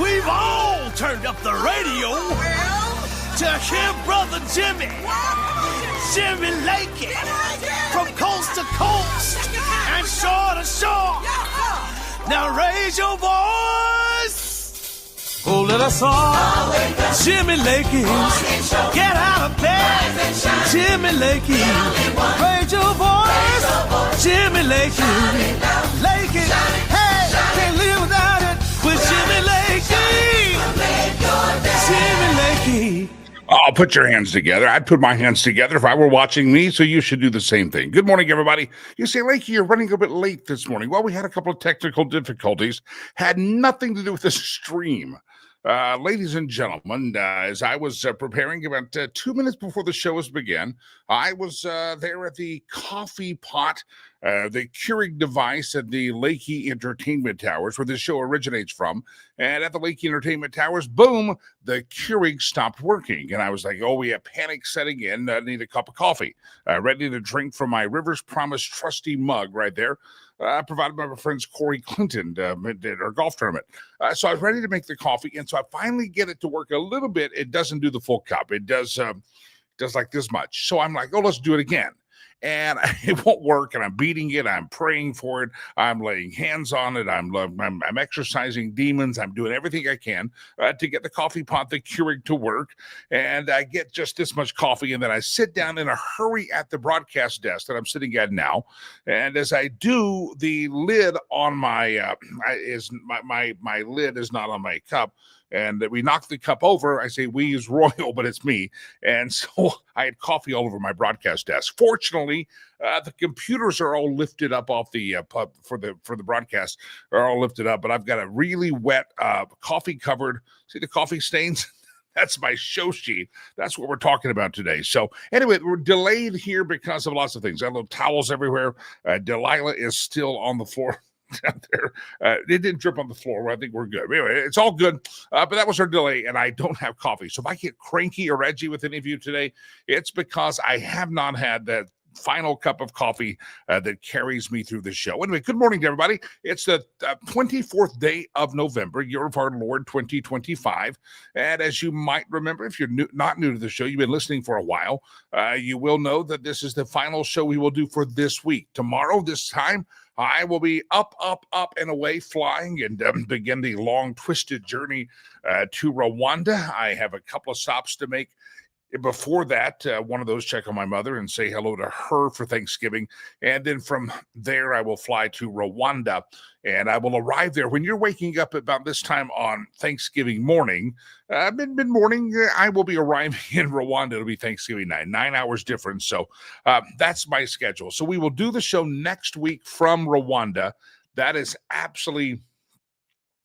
We've all turned up the radio to hear Brother Jimmy Lakey, from coast to coast and shore to shore. Now raise your voice. Oh, let us all Jimmy Lakey, get out of bed. Jimmy Lakey, raise your voice. Jimmy Lakey, hey, can't live without it with Jimmy Lakey. Jimmy Lakey. Oh, put your hands together. I'd put my hands together if I were watching me, so you should do the same thing. Good morning, everybody. You say, Lakey, you're running a bit late this morning. Well, we had a couple of technical difficulties. Had nothing to do with the stream. Ladies and gentlemen, as I was preparing about 2 minutes before the show was began, I was there at the coffee pot, the Keurig device at the Lakey Entertainment Towers, where this show originates from. And at the Lakey Entertainment Towers, boom, the Keurig stopped working. And I was like, oh, we have panic setting in. I need a cup of coffee. Ready to drink from my Rivers Promise trusty mug right there. Provided by my friends Corey Clinton at our golf tournament. So I was ready to make the coffee, and so I finally get it to work a little bit. It doesn't do the full cup. It does like this much. So I'm like, oh, let's do it again. And it won't work, and I'm beating it. I'm praying for it. I'm laying hands on it. I'm exercising demons. I'm doing everything I can to get the coffee pot, the Keurig, to work. And I get just this much coffee, and then I sit down in a hurry at the broadcast desk that I'm sitting at now. And as I do, the lid on my my lid is not on my cup. And we knocked the cup over. I say we is royal, but it's me. And so I had coffee all over my broadcast desk. Fortunately, the computers are all lifted up off the pub for the broadcast are all lifted up. But I've got a really wet coffee covered. See the coffee stains? That's my show sheet. That's what we're talking about today. So anyway, we're delayed here because of lots of things. I have little towels everywhere. Delilah is still on the floor down there. It didn't drip on the floor. I think we're good. Anyway, it's all good. But that was our delay, and I don't have coffee. So if I get cranky or edgy with any of you today, it's because I have not had that final cup of coffee that carries me through the show. Anyway, good morning to everybody. It's the 24th day of November, year of our Lord 2025. And as you might remember, if you're not new to the show, you've been listening for a while, you will know that this is the final show we will do for this week. Tomorrow, this time, I will be up, and away flying and begin the long, twisted journey to Rwanda. I have a couple of stops to make. Before that, one of those, check on my mother and say hello to her for Thanksgiving. And then from there, I will fly to Rwanda, and I will arrive there. When you're waking up about this time on Thanksgiving morning, mid-morning, I will be arriving in Rwanda. It'll be Thanksgiving night, 9 hours difference. So that's my schedule. So we will do the show next week from Rwanda. That is actually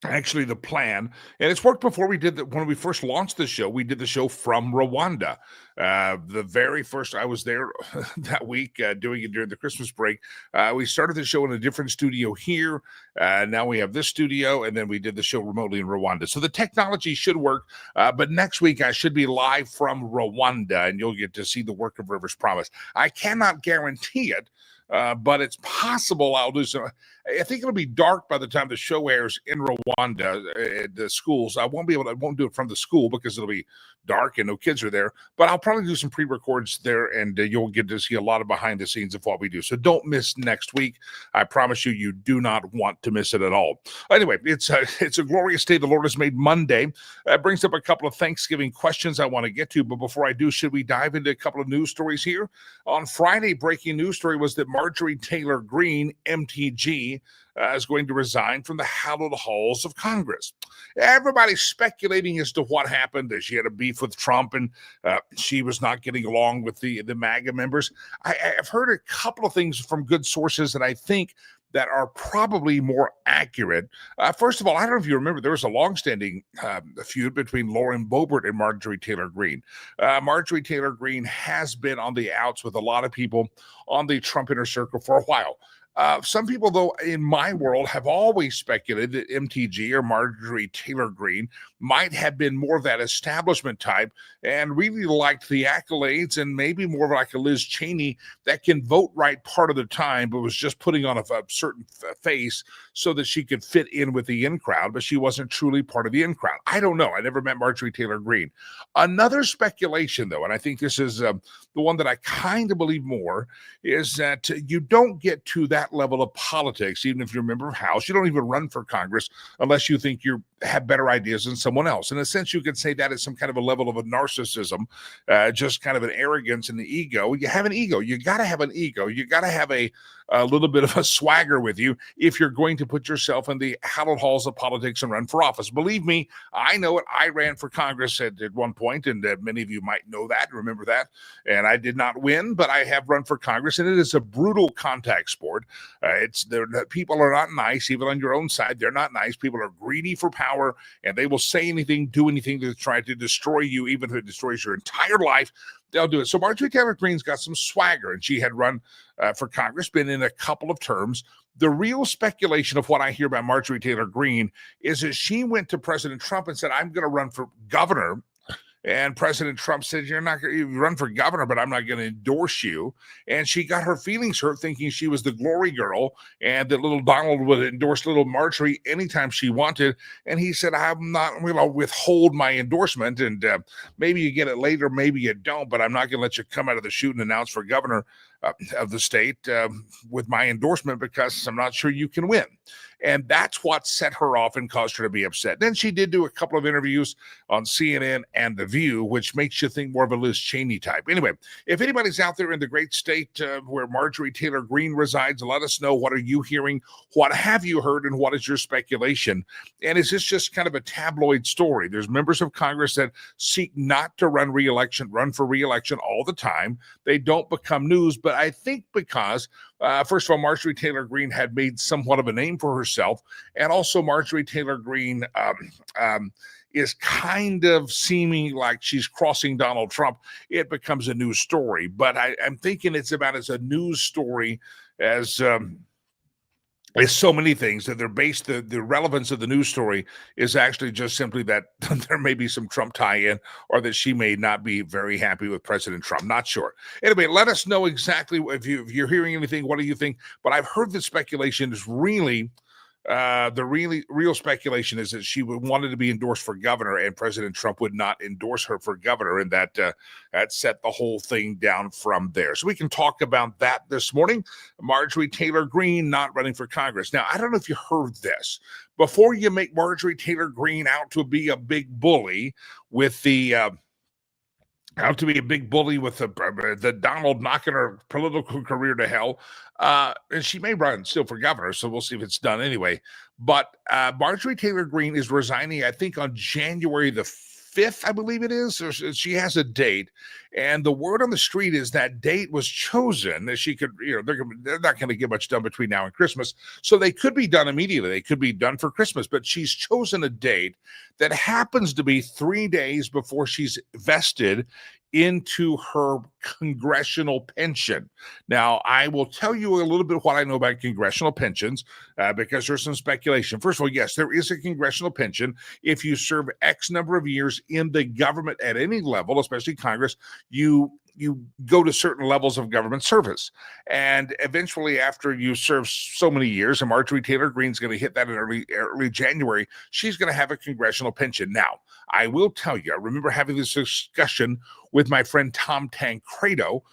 the plan, and it's worked before. We did that when we first launched the show. We did the show from Rwanda. The very first I was there that week doing it during the Christmas break. We started the show in a different studio here. Now we have this studio, and then we did the show remotely in Rwanda. So the technology should work, but next week I should be live from Rwanda, and you'll get to see the work of Rivers Promise. I cannot guarantee it, but it's possible I'll do so. I think it'll be dark by the time the show airs in Rwanda at the schools. I won't do it from the school because it'll be dark and no kids are there, but I'll probably do some pre-records there, and you'll get to see a lot of behind the scenes of what we do. So don't miss next week. I promise you, you do not want to miss it at all. Anyway, it's a glorious day the Lord has made. Monday. That brings up a couple of Thanksgiving questions I want to get to, but before I do, should we dive into a couple of news stories here? On Friday, breaking news story was that Marjorie Taylor Greene, MTG, Cheney is going to resign from the hallowed halls of Congress. Everybody's speculating as to what happened. That she had a beef with Trump and she was not getting along with the MAGA members. I've heard a couple of things from good sources that I think that are probably more accurate. First of all, I don't know if you remember, there was a longstanding feud between Lauren Boebert and Marjorie Taylor Greene. Marjorie Taylor Greene has been on the outs with a lot of people on the Trump inner circle for a while. Some people, though, in my world have always speculated that MTG or Marjorie Taylor Greene might have been more of that establishment type and really liked the accolades and maybe more like a Liz Cheney that can vote right part of the time, but was just putting on a certain face so that she could fit in with the in crowd, but she wasn't truly part of the in crowd. I don't know. I never met Marjorie Taylor Greene. Another speculation, though, and I think this is the one that I kind of believe more, is that you don't get to that level of politics, even if you're a member of House. You don't even run for Congress unless you think you have better ideas than someone else. In a sense, you could say that is some kind of a level of a narcissism, just kind of an arrogance and the ego. You have an ego. You got to have an ego. You got to have a little bit of a swagger with you if you're going to put yourself in the hallowed halls of politics and run for office. Believe me, I know it. I ran for Congress at one point, and many of you might know that, remember that. And I did not win, but I have run for Congress, and it is a brutal contact sport. People are not nice, even on your own side. They're not nice. People are greedy for power, and they will say anything, do anything to try to destroy you, even if it destroys your entire life. They'll do it. So Marjorie Taylor Greene's got some swagger, and she had run for Congress, been in a couple of terms. The real speculation of what I hear about Marjorie Taylor Greene is that she went to President Trump and said, I'm going to run for governor. And President Trump said, you're not going to run for governor, but I'm not going to endorse you. And she got her feelings hurt thinking she was the glory girl and that little Donald would endorse little Marjorie anytime she wanted. And he said, I'm not going to withhold my endorsement. And maybe you get it later, maybe you don't, but I'm not going to let you come out of the chute and announce for governor of the state with my endorsement because I'm not sure you can win. And that's what set her off and caused her to be upset. Then she did do a couple of interviews on CNN and The View, which makes you think more of a Liz Cheney type. Anyway, if anybody's out there in the great state where Marjorie Taylor Greene resides, let us know. What are you hearing? What have you heard? And what is your speculation? And is this just kind of a tabloid story? There's members of Congress that seek not to run for re-election all the time. They don't become news, but I think because first of all, Marjorie Taylor Greene had made somewhat of a name for herself, and also Marjorie Taylor Greene is kind of seeming like she's crossing Donald Trump. It becomes a news story, but I'm thinking it's about as a news story as so many things that they're based. The relevance of the news story is actually just simply that there may be some Trump tie-in, or that she may not be very happy with President Trump. Not sure. Anyway, let us know exactly if you're hearing anything. What do you think? But I've heard that speculation is really the real speculation is that she wanted to be endorsed for governor, and President Trump would not endorse her for governor, and that set the whole thing down from there. So we can talk about that this morning. Marjorie Taylor Greene not running for Congress. Now, I don't know if you heard this. Before you make Marjorie Taylor Greene out to be a big bully with the the Donald knocking her political career to hell. And she may run still for governor, so we'll see if it's done anyway. But Marjorie Taylor Greene is resigning, I think, on January the 5th, I believe it is. She has a date, and the word on the street is that date was chosen that she could, they're not going to get much done between now and Christmas, so they could be done immediately. They could be done for Christmas, but she's chosen a date that happens to be 3 days before she's vested into her congressional pension. Now, I will tell you a little bit what I know about congressional pensions because there's some speculation. First of all, yes, there is a congressional pension. If you serve X number of years in the government at any level, especially Congress, you go to certain levels of government service. And eventually, after you serve so many years, and Marjorie Taylor Greene's going to hit that in early January, she's going to have a congressional pension. Now, I will tell you, I remember having this discussion with my friend Tom Tancredo,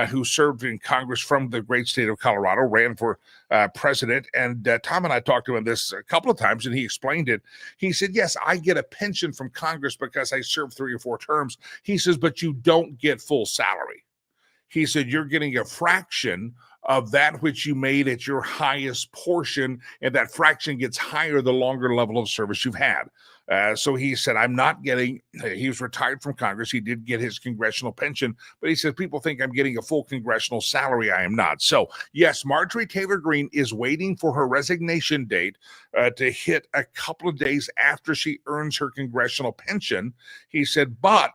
who served in Congress from the great state of Colorado, ran for president. And Tom and I talked to him this a couple of times, and he explained it. He said, yes, I get a pension from Congress because I served 3 or 4 terms. He says, but you don't get full salary. He said, you're getting a fraction of that which you made at your highest portion, and that fraction gets higher the longer level of service you've had. So he said, I'm not getting, he was retired from Congress. He did get his congressional pension, but he said, people think I'm getting a full congressional salary. I am not. So yes, Marjorie Taylor Greene is waiting for her resignation date to hit a couple of days after she earns her congressional pension. He said, but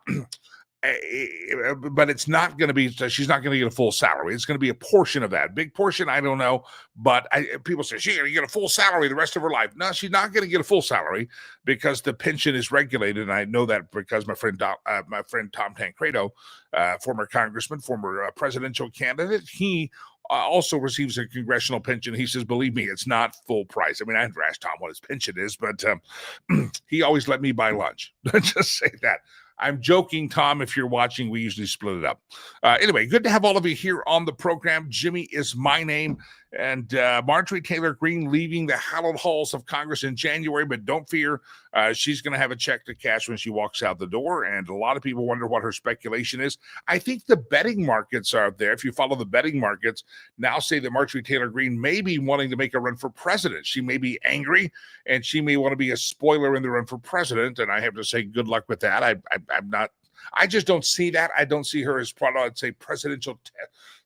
it's not going to be, she's not going to get a full salary. It's going to be a portion of that. Big portion, I don't know. But people say she's going to get a full salary the rest of her life. No, she's not going to get a full salary because the pension is regulated. And I know that because my friend Tom Tancredo, former congressman, former presidential candidate, he also receives a congressional pension. He says, believe me, it's not full price. I mean, I had to ask Tom what his pension is, but he always let me buy lunch. Just say that. I'm joking, Tom. If you're watching, we usually split it up. Anyway, good to have all of you here on the program. Jimmy is my name. And Marjorie Taylor Greene leaving the hallowed halls of Congress in January, but don't fear, she's going to have a check to cash when she walks out the door. And a lot of people wonder what her speculation is. I think the betting markets are there. If you follow the betting markets, now say that Marjorie Taylor Greene may be wanting to make a run for president. She may be angry, and she may want to be a spoiler in the run for president. And I have to say, good luck with that. I'm not. I just don't see that. I don't see her as part of, I'd say, presidential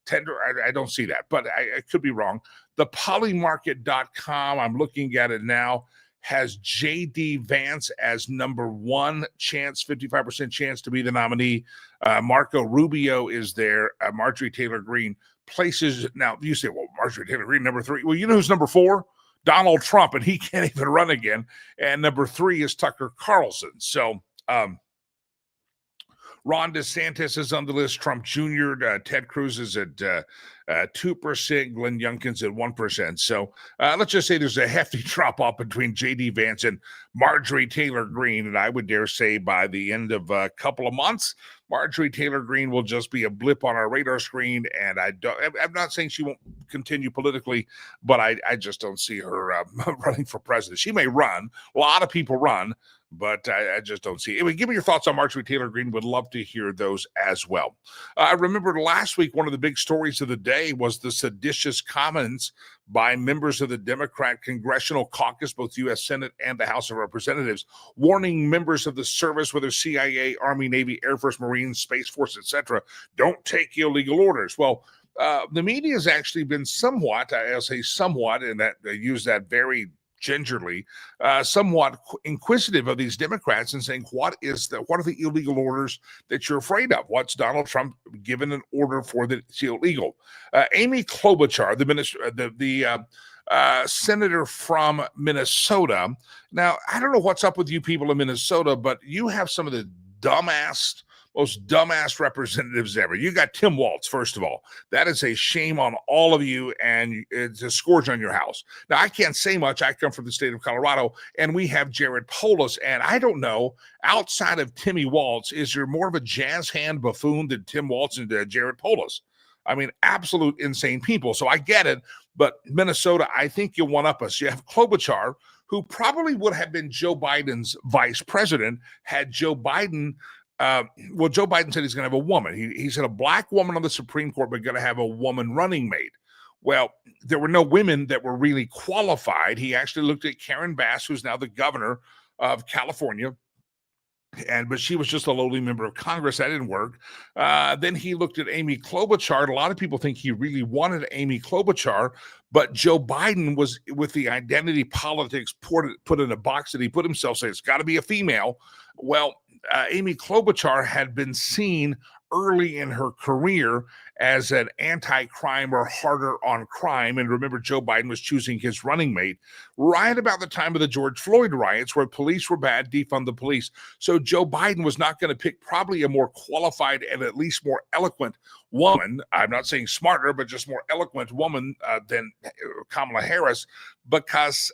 tender. I don't see that, but I could be wrong. The polymarket.com, I'm looking at it now, has J.D. Vance as number one chance, 55% chance to be the nominee. Marco Rubio is there. Marjorie Taylor Greene places. Now, you say, well, Marjorie Taylor Greene, number three. Well, you know who's number four? Donald Trump, and he can't even run again. And number three is Tucker Carlson. So, Ron DeSantis is on the list. Trump Jr., Ted Cruz is at 2%, Glenn Youngkin's at 1%. So let's just say there's a hefty drop-off between J.D. Vance and Marjorie Taylor Greene. And I would dare say by the end of a couple of months, Marjorie Taylor Greene will just be a blip on our radar screen. And I'm not saying she won't continue politically, but I just don't see her running for president. She may run. A lot of people run, but I just don't see it. Anyway, give me your thoughts on Marjorie Taylor Greene. Would love to hear those as well. I remember last week, one of the big stories of the day was the seditious comments by members of the Democrat Congressional Caucus, both U.S. Senate and the House of Representatives, warning members of the service, whether CIA, Army, Navy, Air Force, Marines, Space Force, etc., don't take illegal orders. Well, the media has actually been somewhat, I'll say somewhat, and that they use that very gingerly, somewhat inquisitive of these Democrats and saying, what are the illegal orders that you're afraid of? What's Donald Trump given an order for that's illegal? Amy Klobuchar, the senator from Minnesota. Now, I don't know what's up with you people in Minnesota, but you have some of the most dumbass representatives ever. You got Tim Walz, first of all. That is a shame on all of you, and it's a scourge on your house. Now, I can't say much. I come from the state of Colorado, and we have Jared Polis, and I don't know, outside of Timmy Walz, is there more of a jazz hand buffoon than Tim Walz and Jared Polis? I mean, absolute insane people. So I get it, but Minnesota, I think you'll one-up us. You have Klobuchar, who probably would have been Joe Biden's vice president had Joe Biden Joe Biden said he's going to have a woman. He said a black woman on the Supreme Court, but going to have a woman running mate. Well, there were no women that were really qualified. He actually looked at Karen Bass, who's now the governor of California, but she was just a lowly member of Congress. That didn't work. Then he looked at Amy Klobuchar. A lot of people think he really wanted Amy Klobuchar, but Joe Biden was, with the identity politics put in a box that he put himself, say it's got to be a female. Well, Amy Klobuchar had been seen early in her career as an anti-crime or harder on crime. And remember, Joe Biden was choosing his running mate right about the time of the George Floyd riots, where police were bad, defund the police. So Joe Biden was not going to pick probably a more qualified and at least more eloquent woman. I'm not saying smarter, but just more eloquent woman than Kamala Harris, because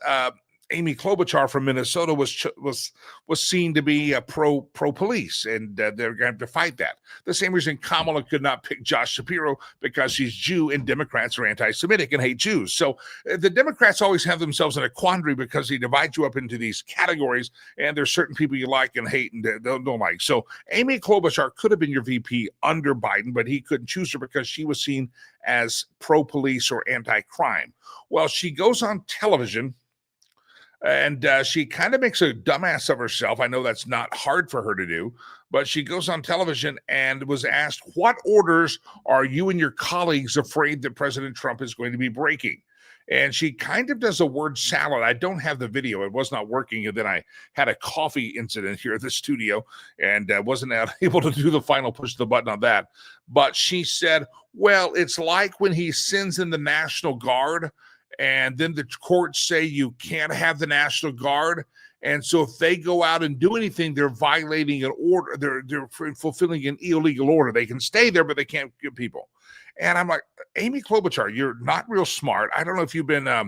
Amy Klobuchar from Minnesota was seen to be a pro police, and they're going to have to fight that. The same reason Kamala could not pick Josh Shapiro, because she's Jew, and Democrats are anti-Semitic and hate Jews. So the Democrats always have themselves in a quandary because they divide you up into these categories, and there's certain people you like and hate and don't like. So Amy Klobuchar could have been your VP under Biden, but he couldn't choose her because she was seen as pro-police or anti-crime. Well, she goes on television, and she kind of makes a dumbass of herself. I know that's not hard for her to do, but she goes on television and was asked, what orders are you and your colleagues afraid that President Trump is going to be breaking? And she kind of does a word salad. I don't have the video. It was not working. And then I had a coffee incident here at the studio and wasn't able to do the final push the button on that. But she said, well, it's like when he sends in the National Guard, and then the courts say you can't have the National Guard. And so if they go out and do anything, they're violating an order. They're fulfilling an illegal order. They can stay there, but they can't get people. And I'm like, Amy Klobuchar, you're not real smart. I don't know if you've been, I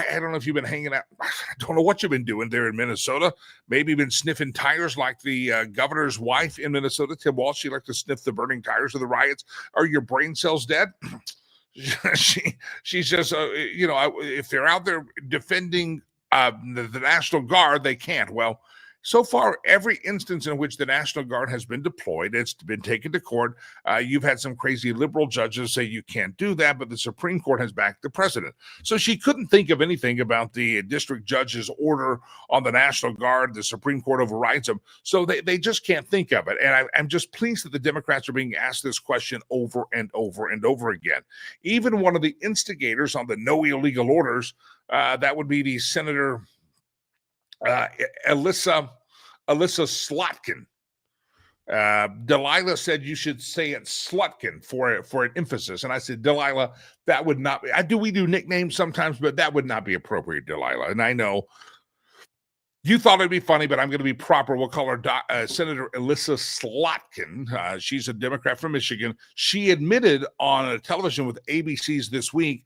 don't know if you've been hanging out. I don't know what you've been doing there in Minnesota. Maybe been sniffing tires like the governor's wife in Minnesota, Tim Walz. She liked to sniff the burning tires of the riots. Are your brain cells dead? She's just, if they're out there defending the National Guard, they can't. Well, so far, every instance in which the National Guard has been deployed, it's been taken to court. You've had some crazy liberal judges say you can't do that, but the Supreme Court has backed the president. So she couldn't think of anything about the district judge's order on the National Guard. The Supreme Court overrides them. So they just can't think of it. And I'm just pleased that the Democrats are being asked this question over and over and over again. Even one of the instigators on the no illegal orders, that would be the Senator Alyssa Slotkin. Delilah said you should say it Slutkin for an emphasis. And I said, Delilah, that would not be, we do nicknames sometimes, but that would not be appropriate, Delilah. And I know you thought it'd be funny, but I'm going to be proper. We'll call her Senator Alyssa Slotkin. She's a Democrat from Michigan. She admitted on television with ABC's This Week,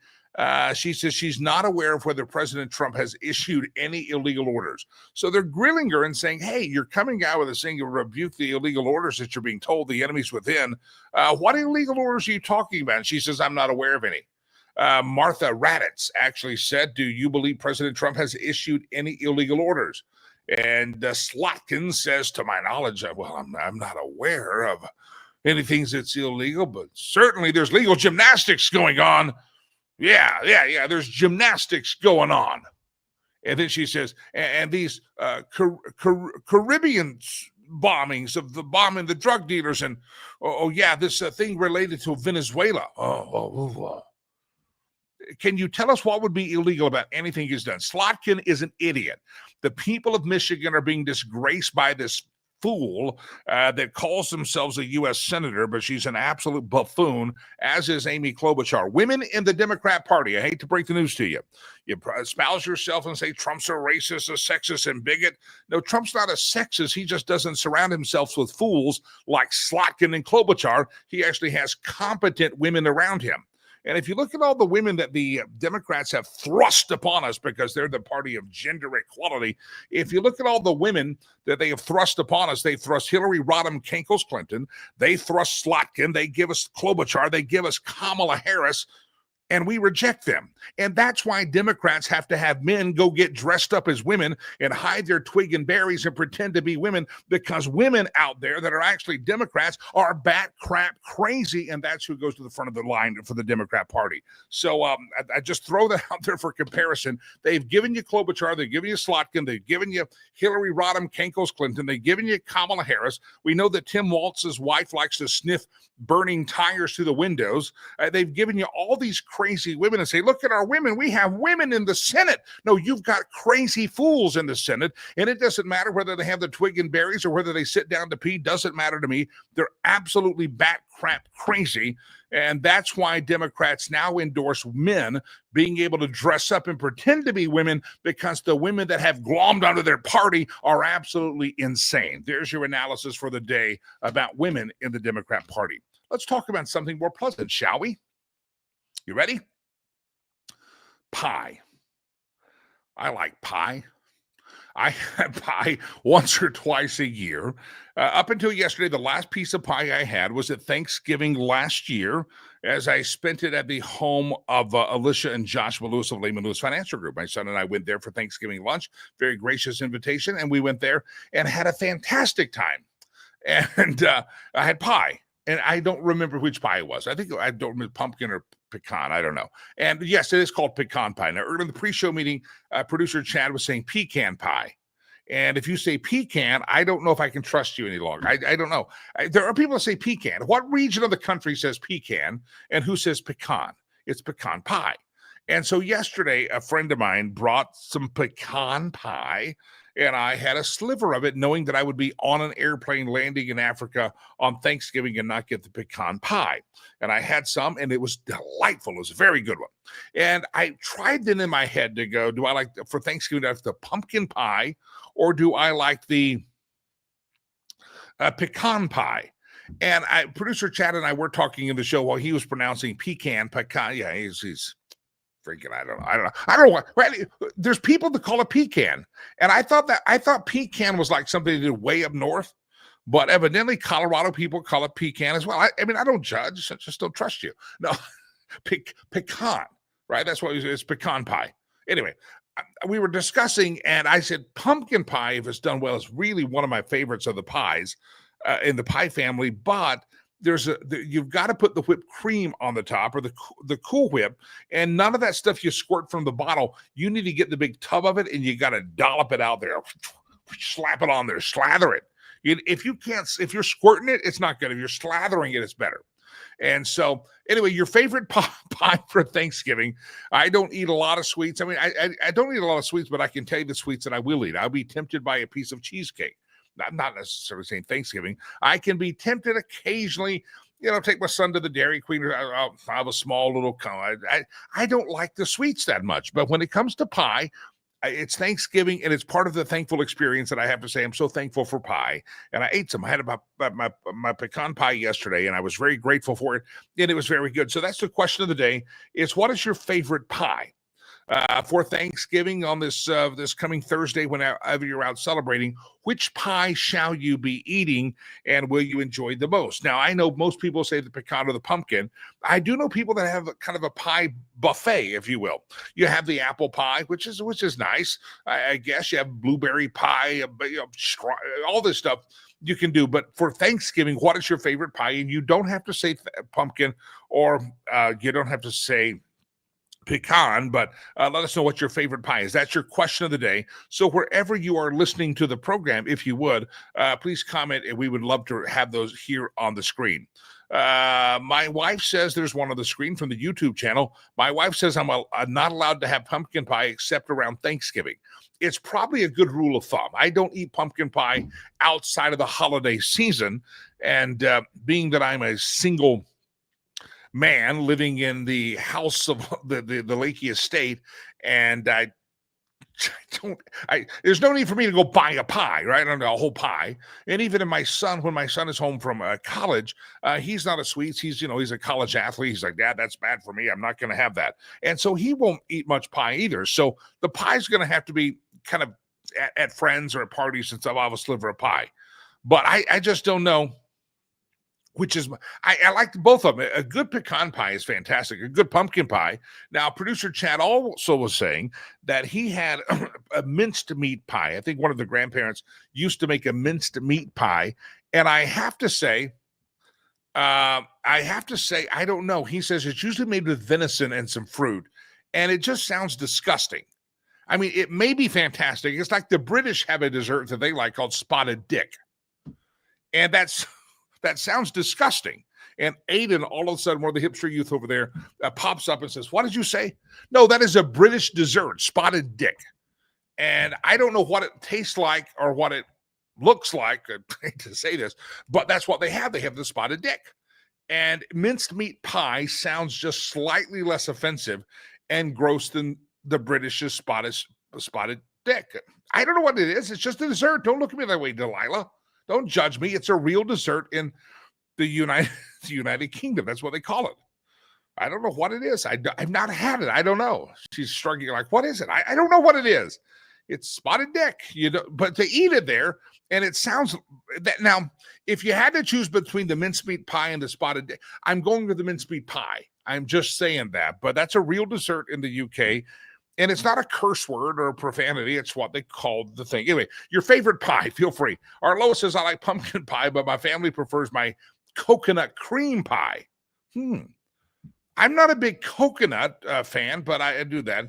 she says she's not aware of whether President Trump has issued any illegal orders. So they're grilling her and saying, hey, you're coming out with a saying you rebuke the illegal orders that you're being told the enemy's within. What illegal orders are you talking about? And she says, I'm not aware of any. Martha Raddatz actually said, do you believe President Trump has issued any illegal orders? And Slotkin says, to my knowledge, well, I'm not aware of anything that's illegal, but certainly there's legal gymnastics going on. Yeah, there's gymnastics going on. And then she says, and these Caribbean bombings of the bombing the drug dealers, and this thing related to Venezuela. Can you tell us what would be illegal about anything he's done? Slotkin is an idiot. The people of Michigan are being disgraced by this fool that calls themselves a U.S. senator, but she's an absolute buffoon, as is Amy Klobuchar. Women in the Democrat Party, I hate to break the news to you. You espouse yourself and say Trump's a racist, a sexist, and bigot. No, Trump's not a sexist. He just doesn't surround himself with fools like Slotkin and Klobuchar. He actually has competent women around him. And if you look at all the women that the Democrats have thrust upon us because they're the party of gender equality, if you look at all the women that they have thrust upon us, they thrust Hillary Rodham Kankles Clinton, they thrust Slotkin, they give us Klobuchar, they give us Kamala Harris, and we reject them. And that's why Democrats have to have men go get dressed up as women and hide their twig and berries and pretend to be women, because women out there that are actually Democrats are bat crap crazy, and that's who goes to the front of the line for the Democrat Party. So I just throw that out there for comparison. They've given you Klobuchar, they've given you Slotkin, they've given you Hillary Rodham Kankles Clinton, they've given you Kamala Harris. We know that Tim Walz's wife likes to sniff burning tires through the windows. They've given you all these crazy women and say, look at our women. We have women in the Senate. No, you've got crazy fools in the Senate. And it doesn't matter whether they have the twig and berries or whether they sit down to pee. Doesn't matter to me. They're absolutely bat crap crazy. And that's why Democrats now endorse men being able to dress up and pretend to be women, because the women that have glommed onto their party are absolutely insane. There's your analysis for the day about women in the Democrat Party. Let's talk about something more pleasant, shall we? You ready? Pie. I like pie. I had pie once or twice a year. Up until yesterday, the last piece of pie I had was at Thanksgiving last year, as I spent it at the home of Alicia and Joshua Lewis of Lehman Lewis Financial Group. My son and I went there for Thanksgiving lunch. Very gracious invitation, and we went there and had a fantastic time. And I had pie, and I don't remember which pie it was. I don't remember, pumpkin or pecan. I don't know. And yes, it is called pecan pie. Now, earlier in the pre-show meeting, producer Chad was saying pecan pie. And if you say pecan, I don't know if I can trust you any longer. I don't know. There are people that say pecan. What region of the country says pecan, and who says pecan? It's pecan pie. And so yesterday, a friend of mine brought some pecan pie, and I had a sliver of it, knowing that I would be on an airplane landing in Africa on Thanksgiving and not get the pecan pie. And I had some, and it was delightful. It was a very good one. And I tried then in my head to go, do I like, for Thanksgiving, do I like the pumpkin pie, or do I like the pecan pie? And producer Chad and I were talking in the show while he was pronouncing pecan. Yeah, he's freaking, I don't know what. There's people that call it pecan, and I thought pecan was like something to do way up north, but evidently Colorado people call it pecan as well. I mean, I don't judge, I just don't trust you. No, pecan, right? That's what it's pecan pie. Anyway, we were discussing, and I said pumpkin pie, if it's done well, is really one of my favorites of the pies in the pie family, but you've got to put the whipped cream on the top, or the Cool Whip, and none of that stuff you squirt from the bottle. You need to get the big tub of it, and you got to dollop it out there, slap it on there, slather it. If you're squirting it, it's not good. If you're slathering it, it's better. And so, anyway, your favorite pie for Thanksgiving. I don't eat a lot of sweets. I mean, I don't eat a lot of sweets, but I can tell you the sweets that I will eat. I'll be tempted by a piece of cheesecake. I'm not necessarily saying Thanksgiving. I can be tempted occasionally, take my son to the Dairy Queen. I'll have a small little cone. I don't like the sweets that much, but when it comes to pie, it's Thanksgiving, and it's part of the thankful experience that I have to say I'm so thankful for pie. And I ate some. I had my pecan pie yesterday, and I was very grateful for it, and it was very good. So that's the question of the day: is what is your favorite pie? For Thanksgiving on this coming Thursday, whenever you're out celebrating, which pie shall you be eating, and will you enjoy the most? Now, I know most people say the pecan or the pumpkin. I do know people that have kind of a pie buffet, if you will. You have the apple pie, which is nice. I guess you have blueberry pie, all this stuff you can do. But for Thanksgiving, what is your favorite pie? And you don't have to say pumpkin, or you don't have to say pecan, but let us know what your favorite pie is. That's your question of the day. So wherever you are listening to the program, if you would, please comment, and we would love to have those here on the screen. My wife says there's one on the screen from the YouTube channel. My wife says I'm not allowed to have pumpkin pie except around Thanksgiving. It's probably a good rule of thumb. I don't eat pumpkin pie outside of the holiday season, and being that I'm a single man living in the house of the Lakey estate, and there's no need for me to go buy a pie, right? I don't know, a whole pie. And even when my son is home from college, he's not a sweets. He's a college athlete. He's like, Dad, that's bad for me. I'm not going to have that. And so he won't eat much pie either. So the pie's going to have to be kind of at friends or at parties, since I'll have a sliver of pie. But I just don't know. I like both of them. A good pecan pie is fantastic. A good pumpkin pie. Now, producer Chad also was saying that he had a minced meat pie. I think one of the grandparents used to make a minced meat pie. And I have to say, I don't know. He says it's usually made with venison and some fruit. And it just sounds disgusting. I mean, it may be fantastic. It's like the British have a dessert that they like called spotted dick. And that sounds disgusting. And Aiden, all of a sudden, one of the hipster youth over there, pops up and says, what did you say? No, that is a British dessert, spotted dick. And I don't know what it tastes like or what it looks like, I hate to say this, but that's what they have. They have the spotted dick. And minced meat pie sounds just slightly less offensive and gross than the British's spotted dick. I don't know what it is. It's just a dessert. Don't look at me that way, Delilah. Don't judge me. It's a real dessert in the United Kingdom. That's what they call it. I don't know what it is. I've not had it. I don't know. She's struggling like, what is it? I don't know what it is. It's spotted dick, but to eat it there, and it sounds that now, if you had to choose between the mincemeat pie and the spotted dick, I'm going with the mincemeat pie. I'm just saying that, but that's a real dessert in the UK, and it's not a curse word or a profanity. It's what they called the thing. Anyway, your favorite pie, feel free. Our Lois says, I like pumpkin pie, but my family prefers my coconut cream pie. I'm not a big coconut fan, but I do that.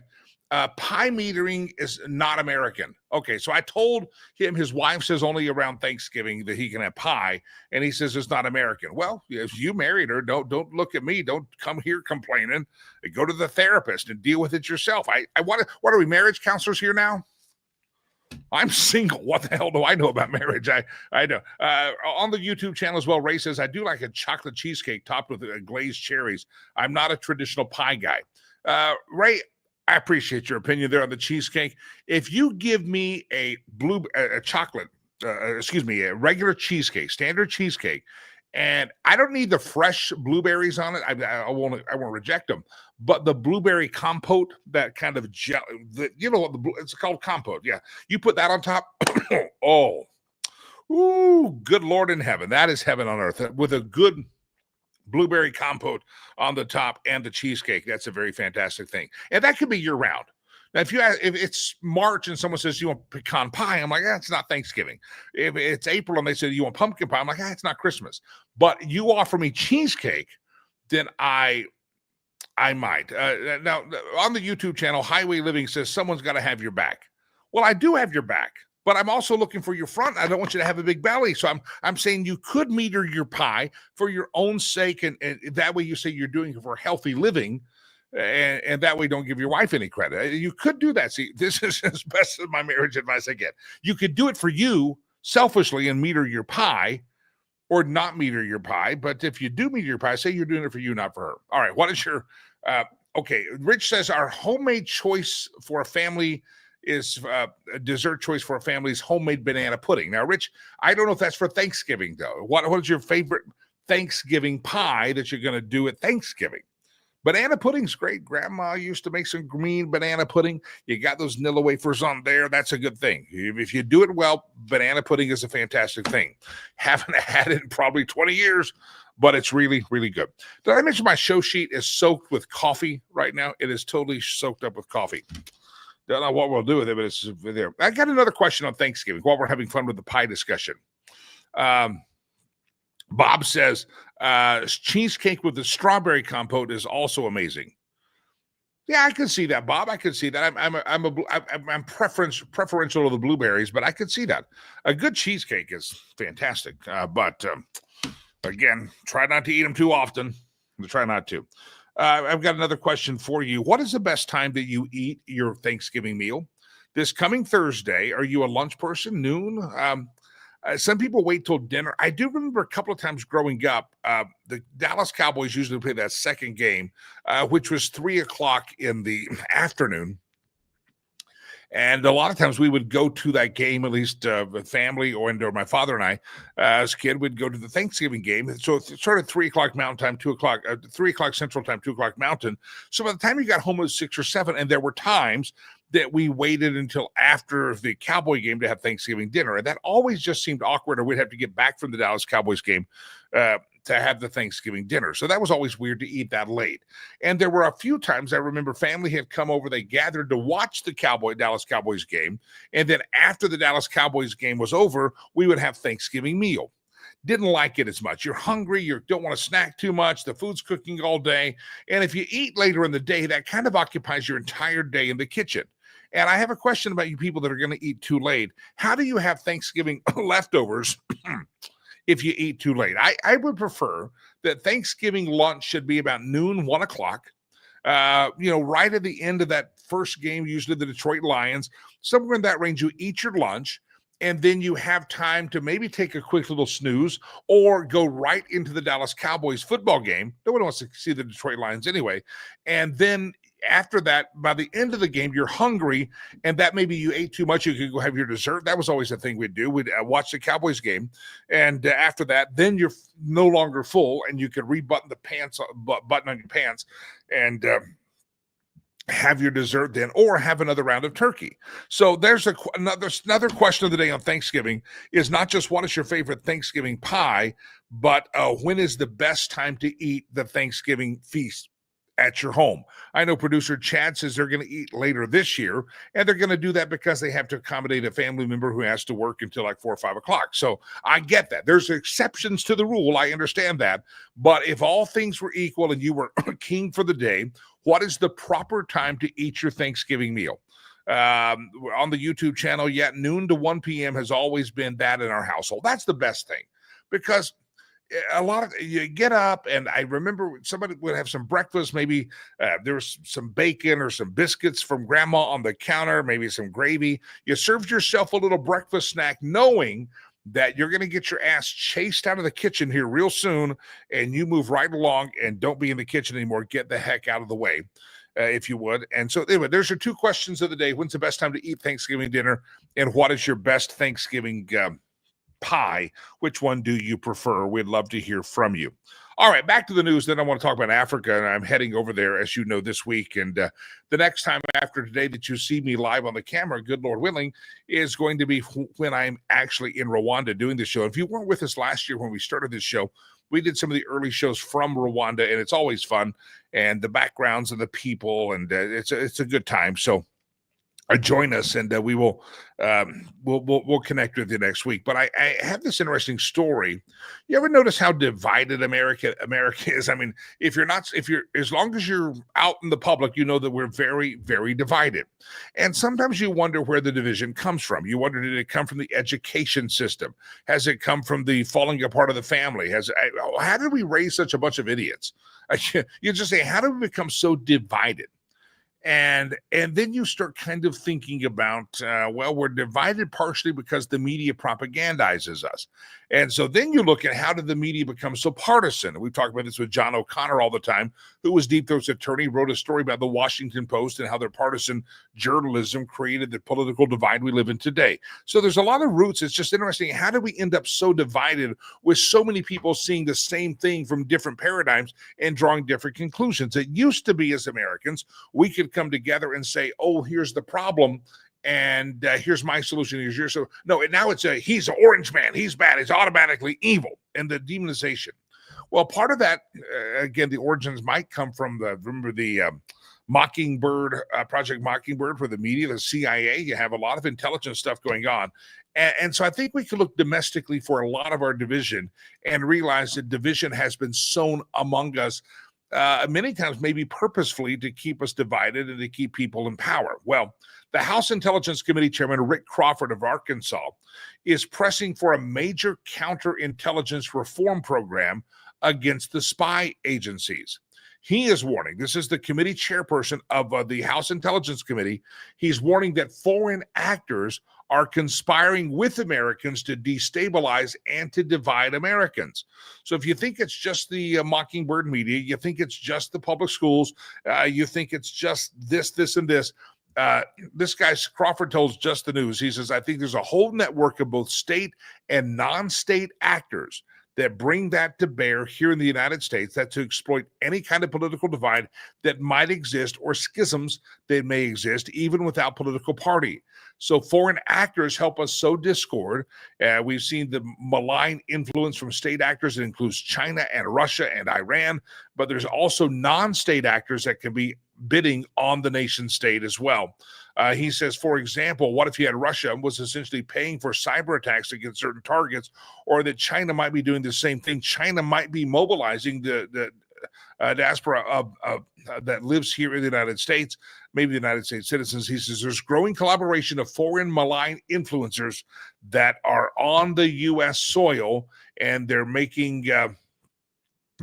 Pie metering is not American. Okay, so I told him his wife says only around Thanksgiving that he can have pie, and he says it's not American. Well, if you married her, don't look at me. Don't come here complaining. Go to the therapist and deal with it yourself. What are we, marriage counselors here now? I'm single. What the hell do I know about marriage? I know. On the YouTube channel as well, Ray says, I do like a chocolate cheesecake topped with glazed cherries. I'm not a traditional pie guy. Ray, I appreciate your opinion there on the cheesecake. If you give me a regular cheesecake, standard cheesecake, and I don't need the fresh blueberries on it, I won't reject them. But the blueberry compote, that kind of gel, it's called compote. Yeah, you put that on top. Good Lord in heaven, that is heaven on earth with a good blueberry compote on the top and the cheesecake. That's a very fantastic thing, and that could be year round. Now, if it's March and someone says you want pecan pie, I'm like, it's not Thanksgiving. If it's April and they say you want pumpkin pie, I'm like, it's not Christmas. But you offer me cheesecake, then I might. Now, on the YouTube channel, Highway Living says someone's got to have your back. Well, I do have your back, but I'm also looking for your front. I don't want you to have a big belly. So I'm saying you could meter your pie for your own sake, and that way you say you're doing it for healthy living, and that way don't give your wife any credit. You could do that. See, this is as best as my marriage advice I get. You could do it for you selfishly and meter your pie, or not meter your pie. But if you do meter your pie, say you're doing it for you, not for her. All right, what is your okay, Rich says our homemade choice for a family is a dessert choice for a family is homemade banana pudding. Now, Rich, I don't know if that's for Thanksgiving, though. What is your favorite Thanksgiving pie that you're going to do at Thanksgiving? Banana pudding's great. Grandma used to make some green banana pudding. You got those Nilla wafers on there. That's a good thing. If you do it well, banana pudding is a fantastic thing. Haven't had it in probably 20 years, but it's really, really good. Did I mention my show sheet is soaked with coffee right now? It is totally soaked up with coffee. Don't know what we'll do with it, but it's there. I got another question on Thanksgiving while we're having fun with the pie discussion. Bob says cheesecake with the strawberry compote is also amazing. Yeah, I can see that, Bob. I can see that. I'm preferential to the blueberries, but I could see that. A good cheesecake is fantastic, but again, try not to eat them too often. Try not to. I've got another question for you. What is the best time that you eat your Thanksgiving meal? This coming Thursday, are you a lunch person, noon? Some people wait till dinner. I do remember a couple of times growing up, the Dallas Cowboys usually play that second game, which was 3:00 in the afternoon. And a lot of times we would go to that game, at least with family or my father and I, as a kid, would go to the Thanksgiving game. So it's sort of 3:00 Mountain Time, 3:00 Central Time, 2:00 Mountain. So by the time you got home, it was 6 or 7. And there were times that we waited until after the Cowboy game to have Thanksgiving dinner. And that always just seemed awkward, or we'd have to get back from the Dallas Cowboys game to have the Thanksgiving dinner. So that was always weird to eat that late. And there were a few times I remember family had come over, they gathered to watch the Dallas Cowboys game. And then after the Dallas Cowboys game was over, we would have Thanksgiving meal. Didn't like it as much. You're hungry. You don't want to snack too much. The food's cooking all day. And if you eat later in the day, that kind of occupies your entire day in the kitchen. And I have a question about you people that are going to eat too late. How do you have Thanksgiving leftovers if you eat too late? I would prefer that Thanksgiving lunch should be about noon, 1:00, right at the end of that first game, usually the Detroit Lions, somewhere in that range. You eat your lunch, and then you have time to maybe take a quick little snooze or go right into the Dallas Cowboys football game. Nobody wants to see the Detroit Lions anyway. And then after that, by the end of the game, you're hungry, and that maybe you ate too much, you could go have your dessert. That was always a thing we'd do. We'd watch the Cowboys game, and after that, then you're no longer full, and you could rebutton the button on your pants, and have your dessert then, or have another round of turkey. So there's another question of the day on Thanksgiving is not just what is your favorite Thanksgiving pie, but when is the best time to eat the Thanksgiving feast at your home? I know producer Chad says they're going to eat later this year, and they're going to do that because they have to accommodate a family member who has to work until like 4 or 5 o'clock. So I get that. There's exceptions to the rule. I understand that. But if all things were equal and you were king for the day, what is the proper time to eat your Thanksgiving meal? On the YouTube channel, yet noon to 1 p.m. has always been that in our household. That's the best thing, because a lot of you get up, and I remember somebody would have some breakfast. Maybe there was some bacon or some biscuits from grandma on the counter, maybe some gravy. You served yourself a little breakfast snack, knowing that you're going to get your ass chased out of the kitchen here real soon, and you move right along and don't be in the kitchen anymore. Get the heck out of the way, if you would. And so anyway, there's your two questions of the day. When's the best time to eat Thanksgiving dinner, and what is your best Thanksgiving pie? Which one do you prefer? We'd love to hear from you. All right, back to the news. Then I want to talk about Africa, and I'm heading over there, as you know, this week. And the next time after today that you see me live on the camera, good Lord willing, is going to be when I'm actually in Rwanda doing the show. If you weren't with us last year when we started this show, we did some of the early shows from Rwanda, and it's always fun, and the backgrounds of the people, and it's a good time. So join us, and we will we'll connect with you next week. But I have this interesting story. You ever notice how divided America is? I mean, if you're as long as you're out in the public, you know that we're very, very divided. And sometimes you wonder where the division comes from. You wonder, did it come from the education system? Has it come from the falling apart of the family? How did we raise such a bunch of idiots? You just say, how did we become so divided? And then you start kind of thinking about, we're divided partially because the media propagandizes us. And so then you look at, how did the media become so partisan? We talk about this with John O'Connor all the time, who was Deep Throat's attorney, wrote a story about the Washington Post and how their partisan journalism created the political divide we live in today. So there's a lot of roots. It's just interesting. How did we end up so divided with so many people seeing the same thing from different paradigms and drawing different conclusions? It used to be, as Americans, we could come together and say, oh, here's the problem, and here's my solution, here's your solution. No, now it's he's an orange man, he's bad, he's automatically evil, and the demonization. Well, part of that, again, the origins might come from the Mockingbird, Project Mockingbird for the media, the CIA. You have a lot of intelligence stuff going on. And so I think we could look domestically for a lot of our division and realize that division has been sown among us many times, maybe purposefully, to keep us divided and to keep people in power. Well, the House Intelligence Committee Chairman Rick Crawford of Arkansas is pressing for a major counterintelligence reform program against the spy agencies. He is warning, this is the committee chairperson of the House Intelligence Committee, he's warning that foreign actors are conspiring with Americans to destabilize and to divide Americans. So if you think it's just the Mockingbird media, you think it's just the public schools, you think it's just this, and this, this guy, Crawford, tells Just the News, he says, I think there's a whole network of both state and non-state actors that bring that to bear here in the United States, that to exploit any kind of political divide that might exist or schisms that may exist even without political party. So foreign actors help us sow discord. We've seen the malign influence from state actors. It includes China and Russia and Iran, but there's also non-state actors that can be bidding on the nation state as well. He says, for example, what if you had Russia was essentially paying for cyber attacks against certain targets, or that China might be doing the same thing? China might be mobilizing the diaspora that lives here in the United States, maybe the United States citizens. He says there's growing collaboration of foreign malign influencers that are on the U.S. soil, and they're making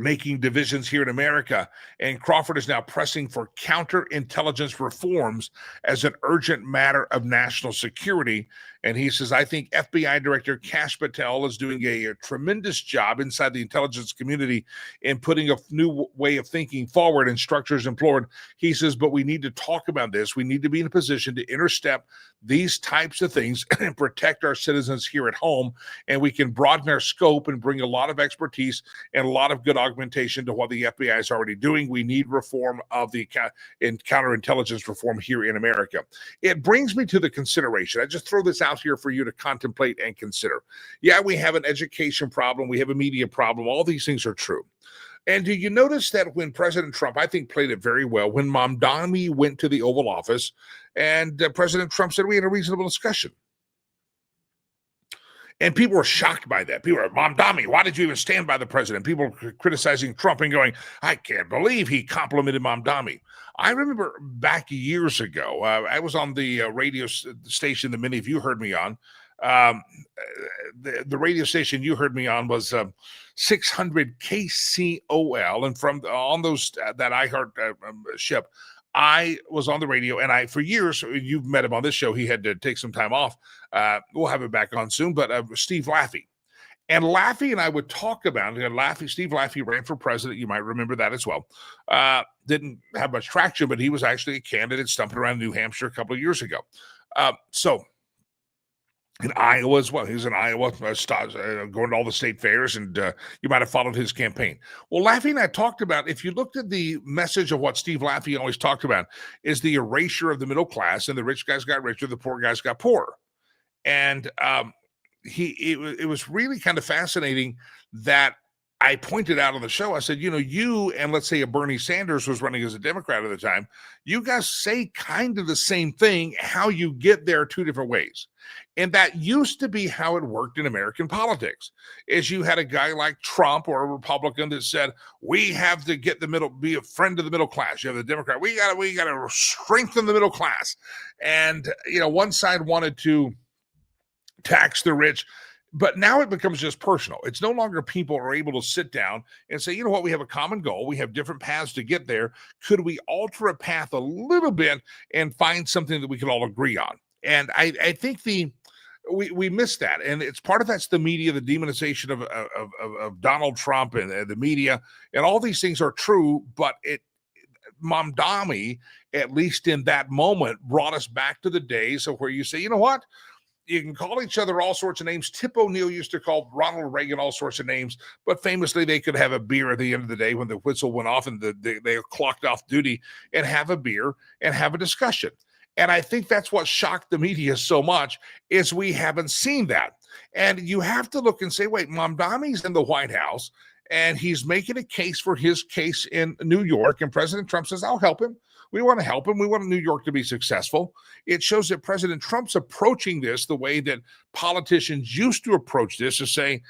making divisions here in America. And Crawford is now pressing for counterintelligence reforms as an urgent matter of national security. And he says, I think FBI Director Kash Patel is doing a tremendous job inside the intelligence community in putting a new way of thinking forward and structures employed. He says, but we need to talk about this. We need to be in a position to intercept these types of things and protect our citizens here at home. And we can broaden our scope and bring a lot of expertise and a lot of good augmentation to what the FBI is already doing. We need reform of the counterintelligence reform here in America. It brings me to the consideration. I just throw this out here for you to contemplate and consider. Yeah, we have an education problem. We have a media problem. All these things are true. And do you notice that when President Trump, I think, played it very well, when Mamdani went to the Oval Office and President Trump said we had a reasonable discussion. And people were shocked by that. People were, Mamdani, why did you even stand by the president? People were criticizing Trump and going, I can't believe he complimented Mamdani. I remember back years ago, I was on the radio station that many of you heard me on. The radio station you heard me on was 600 KCOL, and from on those that iHeart ship, I was on the radio, and for years, you've met him on this show. He had to take some time off. We'll have him back on soon, but Steve Laffey. And Laffey and I would talk about it. Steve Laffey ran for president. You might remember that as well. Didn't have much traction, but he was actually a candidate stumping around New Hampshire a couple of years ago. So in Iowa as well. He was in Iowa, going to all the state fairs, and you might have followed his campaign. Well, Laffey and I talked about, if you looked at the message of what Steve Laffey always talked about, is the erasure of the middle class, and the rich guys got richer, the poor guys got poorer. And it was really kind of fascinating that I pointed out on the show, I said, you and let's say a Bernie Sanders was running as a Democrat at the time, you guys say kind of the same thing. How you get there two different ways. And that used to be how it worked in American politics, is you had a guy like Trump or a Republican that said, we have to get be a friend of the middle class. You have the Democrat, we got to strengthen the middle class. And, one side wanted to tax the rich. But now it becomes just personal. It's no longer people are able to sit down and say, you know what, we have a common goal. We have different paths to get there. Could we alter a path a little bit and find something that we can all agree on? And I think we missed that. And it's part of that's the media, the demonization of Donald Trump and the media. And all these things are true, but Mamdani, at least in that moment, brought us back to the days of where you say, you know what? You can call each other all sorts of names. Tip O'Neill used to call Ronald Reagan all sorts of names, but famously they could have a beer at the end of the day when the whistle went off and they clocked off duty, and have a beer and have a discussion. And I think that's what shocked the media so much, is we haven't seen that. And you have to look and say, wait, Mamdani's in the White House and he's making a case for his case in New York, and President Trump says, I'll help him. We want to help him. We want New York to be successful. It shows that President Trump's approaching this the way that politicians used to approach this, to say,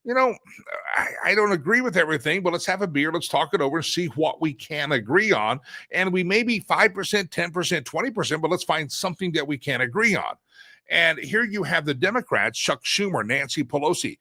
I don't agree with everything, but let's have a beer. Let's talk it over and see what we can agree on. And we may be 5%, 10%, 20%, but let's find something that we can agree on. And here you have the Democrats, Chuck Schumer, Nancy Pelosi,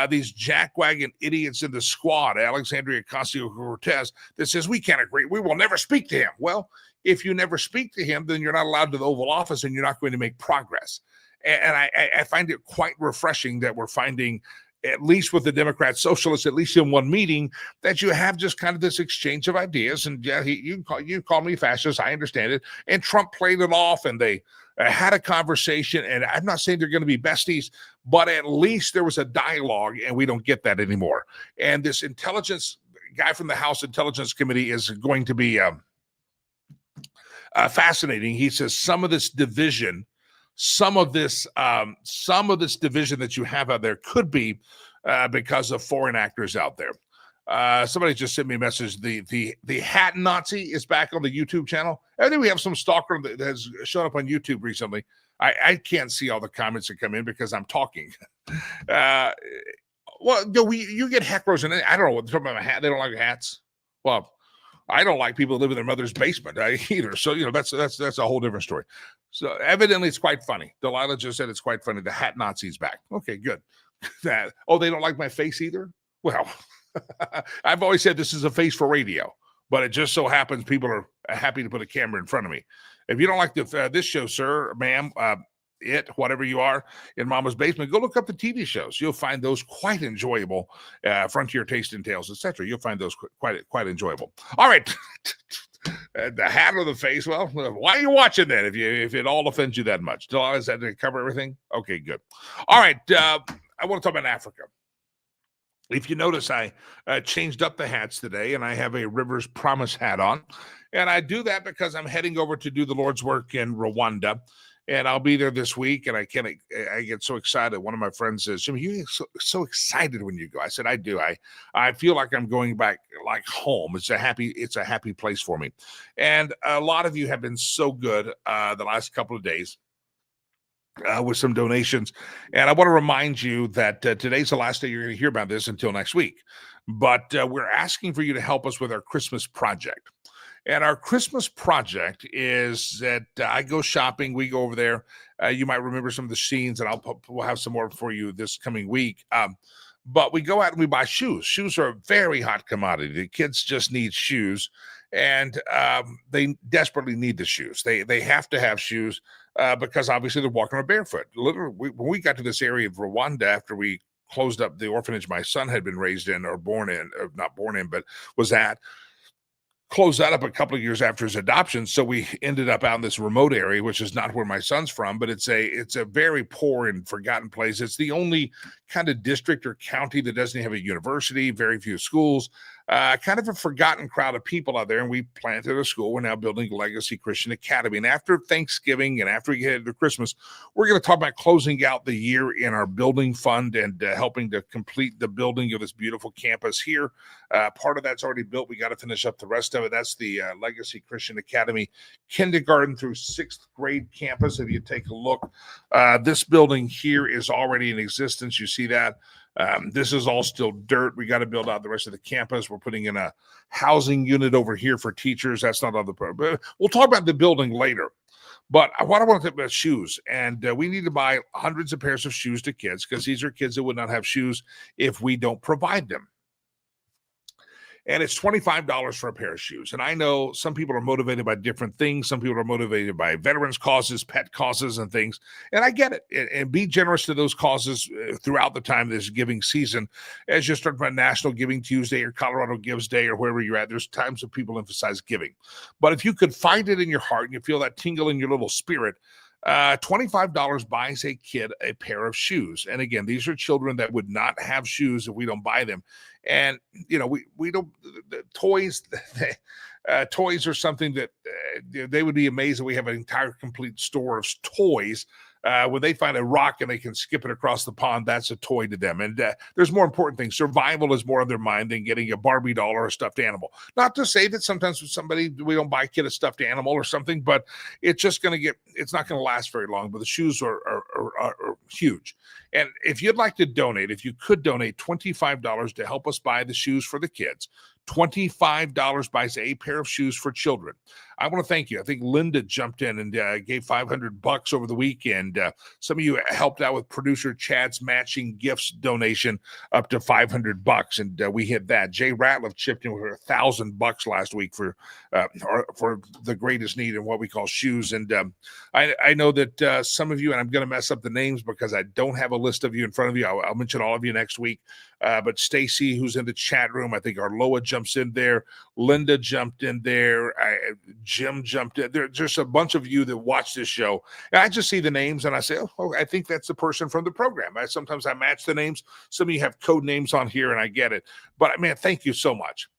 these jackwagon idiots in the squad, Alexandria Ocasio-Cortez, that says we can't agree. We will never speak to him. Well, if you never speak to him, then you're not allowed to the Oval Office and you're not going to make progress. And I find it quite refreshing that we're finding, at least with the Democrat socialists, at least in one meeting, that you have just kind of this exchange of ideas. And yeah, you call me fascist, I understand it. And Trump played it off, and they had a conversation. And I'm not saying they're going to be besties, but at least there was a dialogue, and we don't get that anymore. And this intelligence guy from the House Intelligence Committee is going to be fascinating. He says some of this division that you have out there could be because of foreign actors out there. Somebody just sent me a message. The hat Nazi is back on the YouTube channel. I think we have some stalker that has shown up on YouTube recently. I can't see all the comments that come in because I'm talking. You get hecklers, and I don't know what they're talking about. A hat. They don't like hats. Well, I don't like people that live in their mother's basement either. So, that's a whole different story. So evidently it's quite funny. Delilah just said it's quite funny. The hat Nazi's back. Okay, good. They don't like my face either? Well, I've always said this is a face for radio, but it just so happens people are happy to put a camera in front of me. If you don't like this show, sir, ma'am, whatever you are, in Mama's Basement, go look up the TV shows. You'll find those quite enjoyable. Frontier Taste and Tales, etc. You'll find those quite enjoyable. All right. The hat or the face. Well, why are you watching that if it all offends you that much? Is that to cover everything? Okay, good. All right. I want to talk about Africa. If you notice, I changed up the hats today, and I have a Rivers Promise hat on. And I do that because I'm heading over to do the Lord's work in Rwanda. And I'll be there this week, and I get so excited. One of my friends says, Jimmy, you get so excited when you go. I said, I do. I feel like I'm going back like home. It's a happy place for me. And a lot of you have been so good the last couple of days with some donations. And I want to remind you that today's the last day you're going to hear about this until next week. But we're asking for you to help us with our Christmas project. And our Christmas project is that I go shopping. We go over there. You might remember some of the scenes, and we'll have some more for you this coming week. But we go out and we buy shoes. Shoes are a very hot commodity. The kids just need shoes, and they desperately need the shoes. They have to have shoes because obviously they're walking around barefoot. Literally, when we got to this area of Rwanda after we closed up the orphanage my son had been raised in, or not born in, but was at. Closed that up a couple of years after his adoption, so we ended up out in this remote area, which is not where my son's from, but it's a very poor and forgotten place. It's the only kind of district or county that doesn't have a university, very few schools, kind of a forgotten crowd of people out there, and we planted a school. We're now building Legacy Christian Academy, and after Thanksgiving and after we get into Christmas, we're going to talk about closing out the year in our building fund and helping to complete the building of this beautiful campus here. Part of that's already built. We got to finish up the rest of it. That's the Legacy Christian Academy kindergarten through 6th grade campus. If you take a look, this building here is already in existence. You see that. This is all still dirt. We got to build out the rest of the campus. We're putting in a housing unit over here for teachers. That's not on the program. We'll talk about the building later. But what I want to talk about shoes, and we need to buy hundreds of pairs of shoes to kids because these are kids that would not have shoes if we don't provide them. And it's $25 for a pair of shoes. And I know some people are motivated by different things. Some people are motivated by veterans causes, pet causes, and things. And I get it. And be generous to those causes throughout the time of this giving season. As you start about National Giving Tuesday or Colorado Gives Day or wherever you're at, there's times that people emphasize giving. But if you could find it in your heart and you feel that tingle in your little spirit, $25 buys a kid a pair of shoes. And again, these are children that would not have shoes if we don't buy them. And, you know, we don't, the toys, toys are something that they would be amazed that we have an entire complete store of toys. When they find a rock and they can skip it across the pond, that's a toy to them. And there's more important things. Survival is more on their mind than getting a Barbie doll or a stuffed animal. Not to say that sometimes with somebody, we don't buy a kid a stuffed animal or something, but it's just going to it's not going to last very long. But the shoes are huge. And if you'd like to donate, if you could donate $25 to help us buy the shoes for the kids, $25 buys a pair of shoes for children. I want to thank you. I think Linda jumped in and gave $500 over the weekend. Some of you helped out with producer Chad's matching gifts donation up to $500, and we hit that. Jay Ratliff chipped in with $1,000 last week for the greatest need in what we call shoes. And I know that some of you, and I'm going to mess up the names because I don't have a list of you in front of you. I'll mention all of you next week. But Stacy, who's in the chat room, I think Arloa jumps in there. Linda jumped in there. Jim jumped in. There's just a bunch of you that watch this show. And I just see the names and I say, oh, I think that's the person from the program. Sometimes I match the names. Some of you have code names on here and I get it. But man, thank you so much.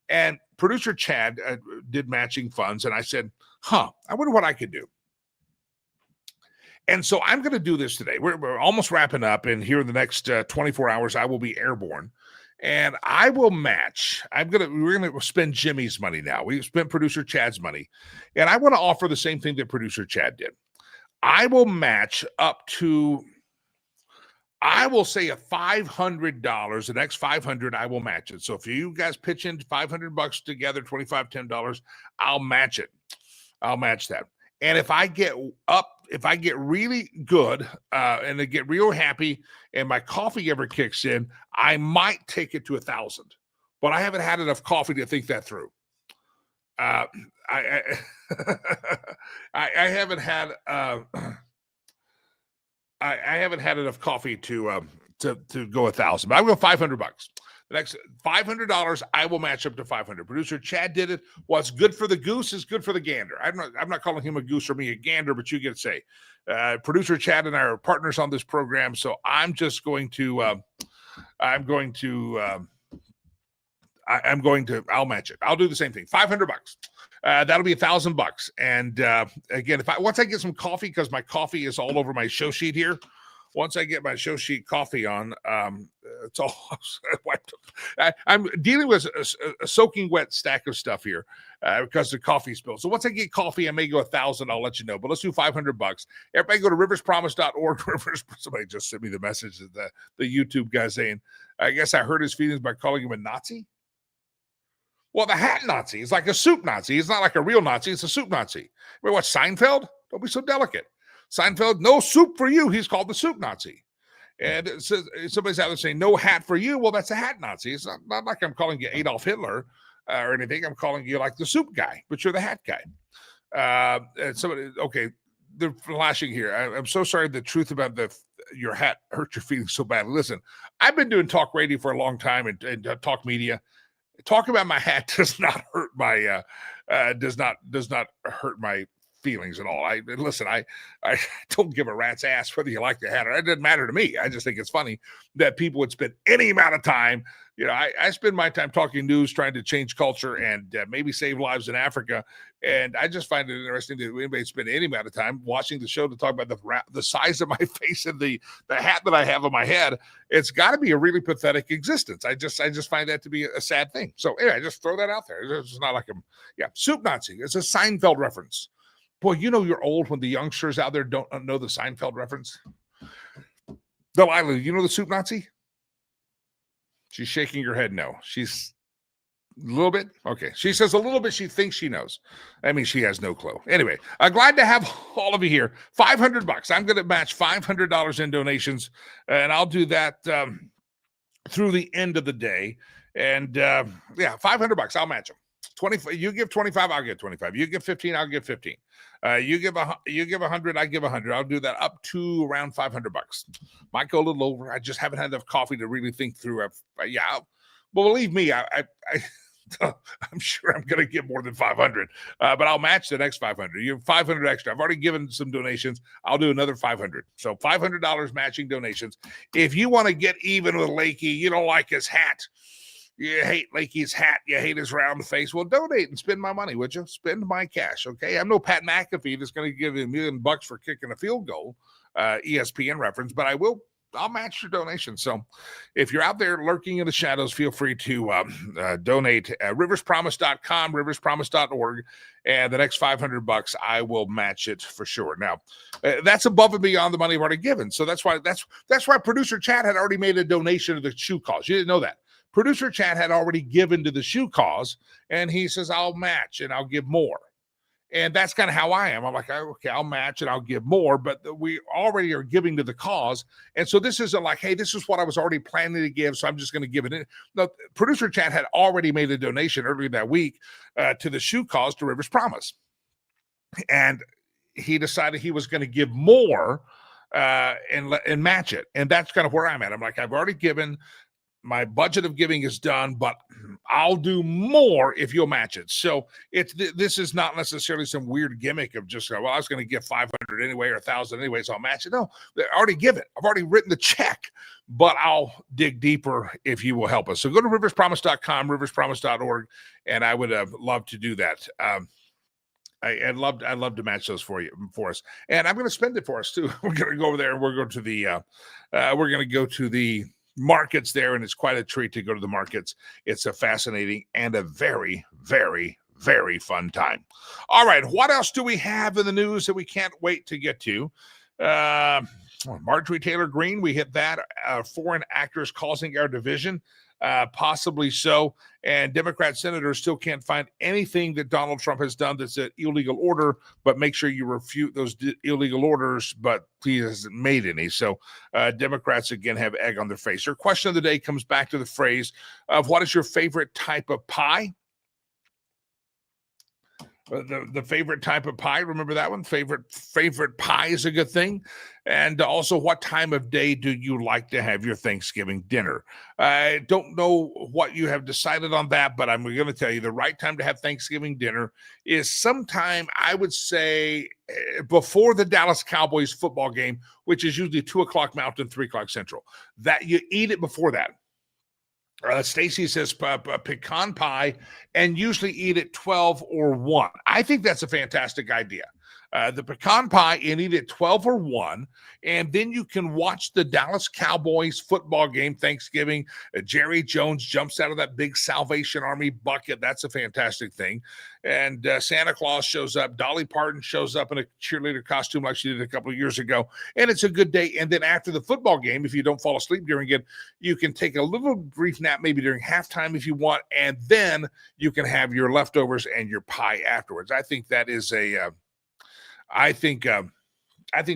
And producer Chad did matching funds. And I said, I wonder what I could do. And so I'm going to do this today. We're almost wrapping up, and here in the next 24 hours, I will be airborne, and I will match. We're going to spend Jimmy's money now. We spent producer Chad's money, and I want to offer the same thing that producer Chad did. I will match up to, I will say $500. The next $500, I will match it. So if you guys pitch in $500 together, $25, $10, I'll match it. I'll match that. And if I get really good and I get real happy and my coffee ever kicks in, I might take it to 1,000. but I haven't had enough coffee to think that through. I I haven't had I haven't had enough coffee to go 1,000, but I'll go $500. The next $500, I will match up to 500. Producer Chad did it. What's good for the goose is good for the gander. I'm not calling him a goose or me a gander, but you get to say. Producer Chad and I are partners on this program, so I'm just going to I'll match it. I'll do the same thing. $500. That'll be $1,000. And again, once I get some coffee, because my coffee is all over my show sheet here. Once I get my show sheet coffee on, it's all wiped up. I'm dealing with a soaking wet stack of stuff here because the coffee spilled. So once I get coffee, I may go 1,000. I'll let you know. But let's do $500. Everybody go to riverspromise.org. Somebody just sent me the message that the YouTube guy saying, I guess I hurt his feelings by calling him a Nazi. Well, the hat Nazi is like a soup Nazi. It's not like a real Nazi. It's a soup Nazi. Remember what, Seinfeld? Don't be so delicate. Seinfeld, no soup for you. He's called the soup Nazi. And it says, somebody's out there saying, no hat for you. Well, that's a hat Nazi. It's not like I'm calling you Adolf Hitler or anything. I'm calling you like the soup guy, but you're the hat guy. And somebody, okay, they're flashing here. I'm so sorry. The truth about your hat hurt your feelings so badly. Listen, I've been doing talk radio for a long time and talk media. Talking about my hat does not hurt my does not hurt my feelings at all. I don't give a rat's ass whether you like the hat or it doesn't matter to me. I just think it's funny that people would spend any amount of time. You know, I spend my time talking news, trying to change culture and maybe save lives in Africa. And I just find it interesting that anybody spend any amount of time watching the show to talk about the size of my face and the hat that I have on my head. It's got to be a really pathetic existence. I just find that to be a sad thing. So anyway, I just throw that out there. It's not like soup Nazi. It's a Seinfeld reference. Boy, you know you're old when the youngsters out there don't know the Seinfeld reference. Delilah, you know the soup Nazi? She's shaking her head no. She's a little bit? Okay. She says a little bit. She thinks she knows. I mean, she has no clue. Anyway, I'm glad to have all of you here. $500. I'm going to match $500 in donations, and I'll do that through the end of the day. And, $500. I'll match them. 20. You give 25, I'll get 25. You give 15, I'll give 15. You give 100, I give 100. I'll do that up to around $500. Might go a little over. I just haven't had enough coffee to really think through. But believe me, I'm sure I'm going to get more than 500. But I'll match the next 500. You have 500 extra. I've already given some donations. I'll do another 500. So $500 matching donations. If you want to get even with Lakey, you don't like his hat. You hate Lakey's hat. You hate his round face. Well, donate and spend my money, would you? Spend my cash, okay? I'm no Pat McAfee that's going to give you $1 million for kicking a field goal, ESPN reference, but I'll match your donation. So if you're out there lurking in the shadows, feel free to donate at riverspromise.com, riverspromise.org, and the next $500, I will match it for sure. Now, that's above and beyond the money I've already given. So that's why producer Chad had already made a donation to the shoe cause. You didn't know that. Producer Chad had already given to the shoe cause, and he says, I'll match and I'll give more. And that's kind of how I am. I'm like, okay, I'll match and I'll give more, but we already are giving to the cause. And so this isn't like, hey, this is what I was already planning to give, so I'm just going to give it in. No, Producer Chad had already made a donation earlier that week to the shoe cause to Rivers Promise. And he decided he was going to give more and match it. And that's kind of where I'm at. I'm like, I've already given. My budget of giving is done, but I'll do more if you'll match it. So this is not necessarily some weird gimmick of just, well, I was going to give 500 anyway or 1,000 anyway, so I'll match it. No, I already give it. I've already written the check, but I'll dig deeper if you will help us. So go to riverspromise.com, riverspromise.org, and I would love to do that. I'd love to match those for us, and I'm going to spend it for us too. We're going to go over there and we're going to go to the markets there, and it's quite a treat to go to the markets. It's a fascinating and a very, very, very fun time. All right, what else do we have in the news that we can't wait to get to? Marjorie Taylor Greene, we hit that. Foreign actors causing our division. Possibly so. And Democrat senators still can't find anything that Donald Trump has done that's an illegal order, but make sure you refute those illegal orders, but he hasn't made any. So Democrats, again, have egg on their face. Your question of the day comes back to the phrase of what is your favorite type of pie? The favorite type of pie, remember that one? Favorite pie is a good thing. And also, what time of day do you like to have your Thanksgiving dinner? I don't know what you have decided on that, but I'm going to tell you the right time to have Thanksgiving dinner is sometime, I would say, before the Dallas Cowboys football game, which is usually 2 o'clock Mountain, 3 o'clock Central. That you eat it before that. Stacy says pecan pie, and usually eat at 12 or 1. I think that's a fantastic idea. The pecan pie, and eat at 12 or 1, and then you can watch the Dallas Cowboys football game Thanksgiving. Jerry Jones jumps out of that big Salvation Army bucket. That's a fantastic thing. And Santa Claus shows up. Dolly Parton shows up in a cheerleader costume like she did a couple of years ago. And it's a good day. And then after the football game, if you don't fall asleep during it, you can take a little brief nap maybe during halftime if you want. And then you can have your leftovers and your pie afterwards. I think that is I think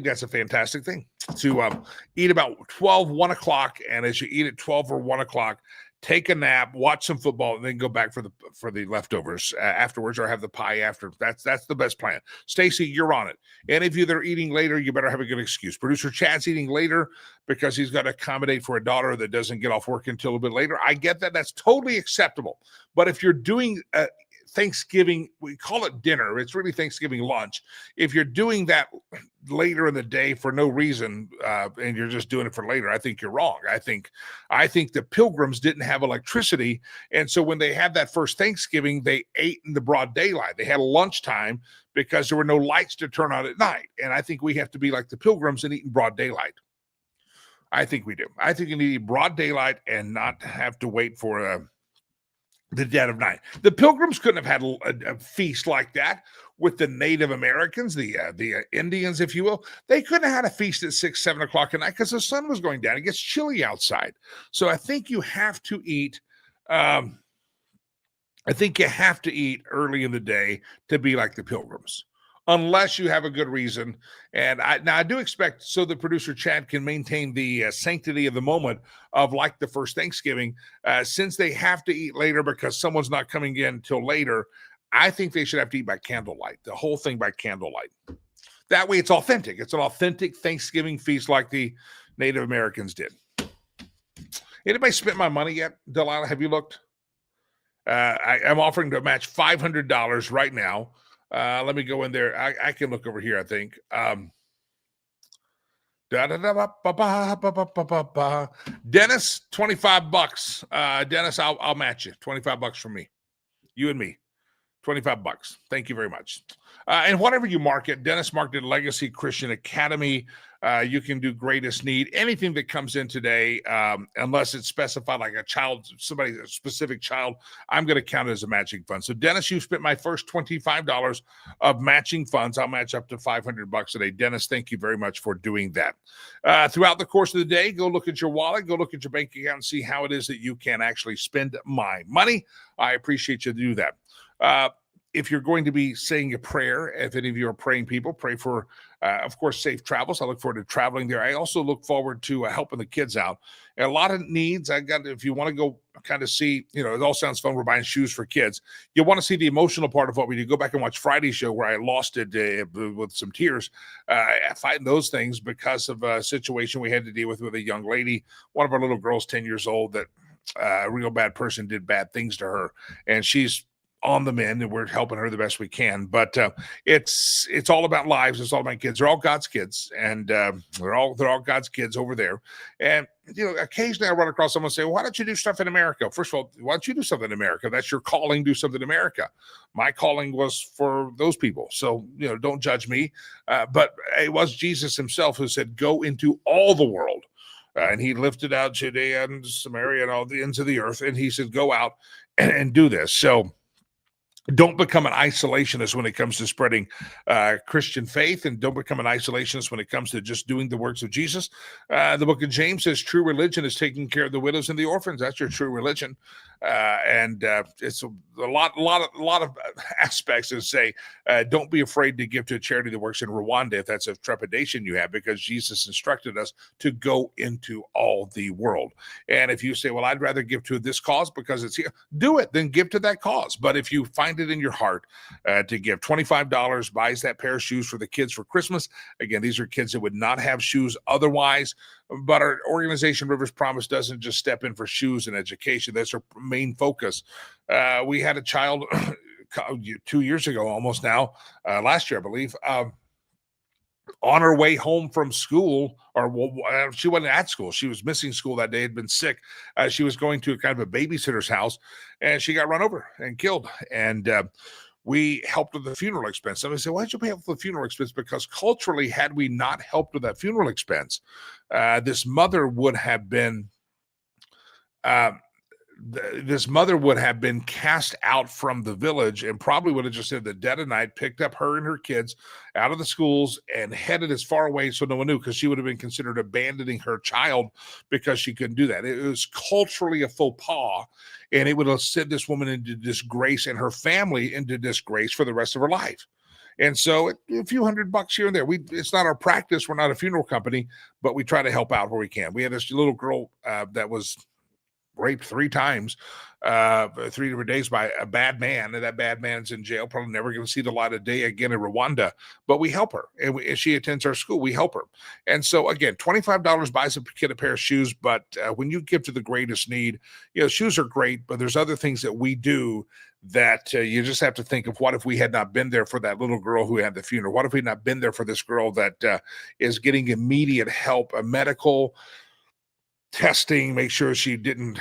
that's a fantastic thing to eat about 12, 1 o'clock. And as you eat at 12 or 1 o'clock, take a nap, watch some football, and then go back for the leftovers afterwards, or have the pie after. That's the best plan. Stacy, you're on it. Any of you that are eating later, you better have a good excuse. Producer Chad's eating later because he's got to accommodate for a daughter that doesn't get off work until a bit later. I get that. That's totally acceptable. But if you're doing Thanksgiving, we call it dinner. It's really Thanksgiving lunch. If you're doing that later in the day for no reason, and you're just doing it for later, I think you're wrong. I think the Pilgrims didn't have electricity, and so when they had that first Thanksgiving, they ate in the broad daylight. They had a lunchtime because there were no lights to turn on at night. And I think we have to be like the Pilgrims and eat in broad daylight. I think we do. I think you need to eat broad daylight and not have to wait for the dead of night. The Pilgrims couldn't have had a feast like that with the Native Americans, the Indians, if you will. They couldn't have had a feast at 6, 7 o'clock at night because the sun was going down. It gets chilly outside. So I think you have to eat. I think you have to eat early in the day to be like the Pilgrims, unless you have a good reason. And I do expect, so the producer Chad can maintain the sanctity of the moment of like the first Thanksgiving, since they have to eat later because someone's not coming in till later. I think they should have to eat by candlelight, the whole thing by candlelight. That way it's authentic. It's an authentic Thanksgiving feast like the Native Americans did. Anybody spent my money yet, Delilah? Have you looked? I'm offering to match $500 right now. Let me go in there. I can look over here, I think. Dennis, $25. Dennis, I'll match you. $25 from me. You and me. $25. Thank you very much. And whatever you market, Dennis marketed Legacy Christian Academy. You can do Greatest Need. Anything that comes in today, unless it's specified like a specific child, I'm going to count it as a matching fund. So, Dennis, you spent my first $25 of matching funds. I'll match up to $500 today. Dennis, thank you very much for doing that. Throughout the course of the day, go look at your wallet, go look at your bank account and see how it is that you can actually spend my money. I appreciate you to do that. If you're going to be saying a prayer, if any of you are praying people, pray for, of course, safe travels. I look forward to traveling there. I also look forward to helping the kids out. And a lot of needs. If you want to go kind of see, it all sounds fun. We're buying shoes for kids. You want to see the emotional part of what we do. Go back and watch Friday's show where I lost it with some tears, fighting those things because of a situation we had to deal with a young lady, one of our little girls, 10 years old, that a real bad person did bad things to her. And she's on the mend, and we're helping her the best we can. But it's all about lives. It's all about kids. They're all God's kids, and they're all God's kids over there. And occasionally I run across someone say, well, "Why don't you do stuff in America?" First of all, why don't you do something in America? That's your calling. Do something in America. My calling was for those people. So don't judge me. But it was Jesus himself who said, "Go into all the world." And he lifted out Judea and Samaria and all the ends of the earth, and he said, "Go out and do this." So Don't become an isolationist when it comes to spreading Christian faith, and don't become an isolationist when it comes to just doing the works of Jesus. The book of James says true religion is taking care of the widows and the orphans. That's your true religion. And it's a lot of aspects that say, don't be afraid to give to a charity that works in Rwanda if that's a trepidation you have, because Jesus instructed us to go into all the world. And if you say, well, I'd rather give to this cause because it's here, do it, then give to that cause. But if you find it in your heart to give $25, buys that pair of shoes for the kids for Christmas. Again, these are kids that would not have shoes otherwise. But our organization, Rivers Promise, doesn't just step in for shoes and education. That's our main focus. We had a child 2 years ago, almost now, last year, I believe, on her way home from school, or she wasn't at school. She was missing school that day, had been sick. She was going to kind of a babysitter's house, and she got run over and killed. And we helped with the funeral expense. Somebody said, why did you pay for the funeral expense? Because culturally, had we not helped with that funeral expense, this mother would have been cast out from the village, and probably would have just said the dead of night, picked up her and her kids out of the schools and headed as far away so no one knew, because she would have been considered abandoning her child because she couldn't do that. It was culturally a faux pas, and it would have sent this woman into disgrace and her family into disgrace for the rest of her life. And so a few $100 here and there. It's not our practice. We're not a funeral company, but we try to help out where we can. We had this little girl that was raped 3 times, 3 different days by a bad man, and that bad man's in jail, probably never going to see the light of day again in Rwanda, but we help her, and if she attends our school, we help her. And so again, $25 buys a kid a pair of shoes, but when you give to the greatest need, shoes are great, but there's other things that we do that you just have to think of, what if we had not been there for that little girl who had the funeral? What if we had not been there for this girl that is getting immediate help, a medical testing, make sure she didn't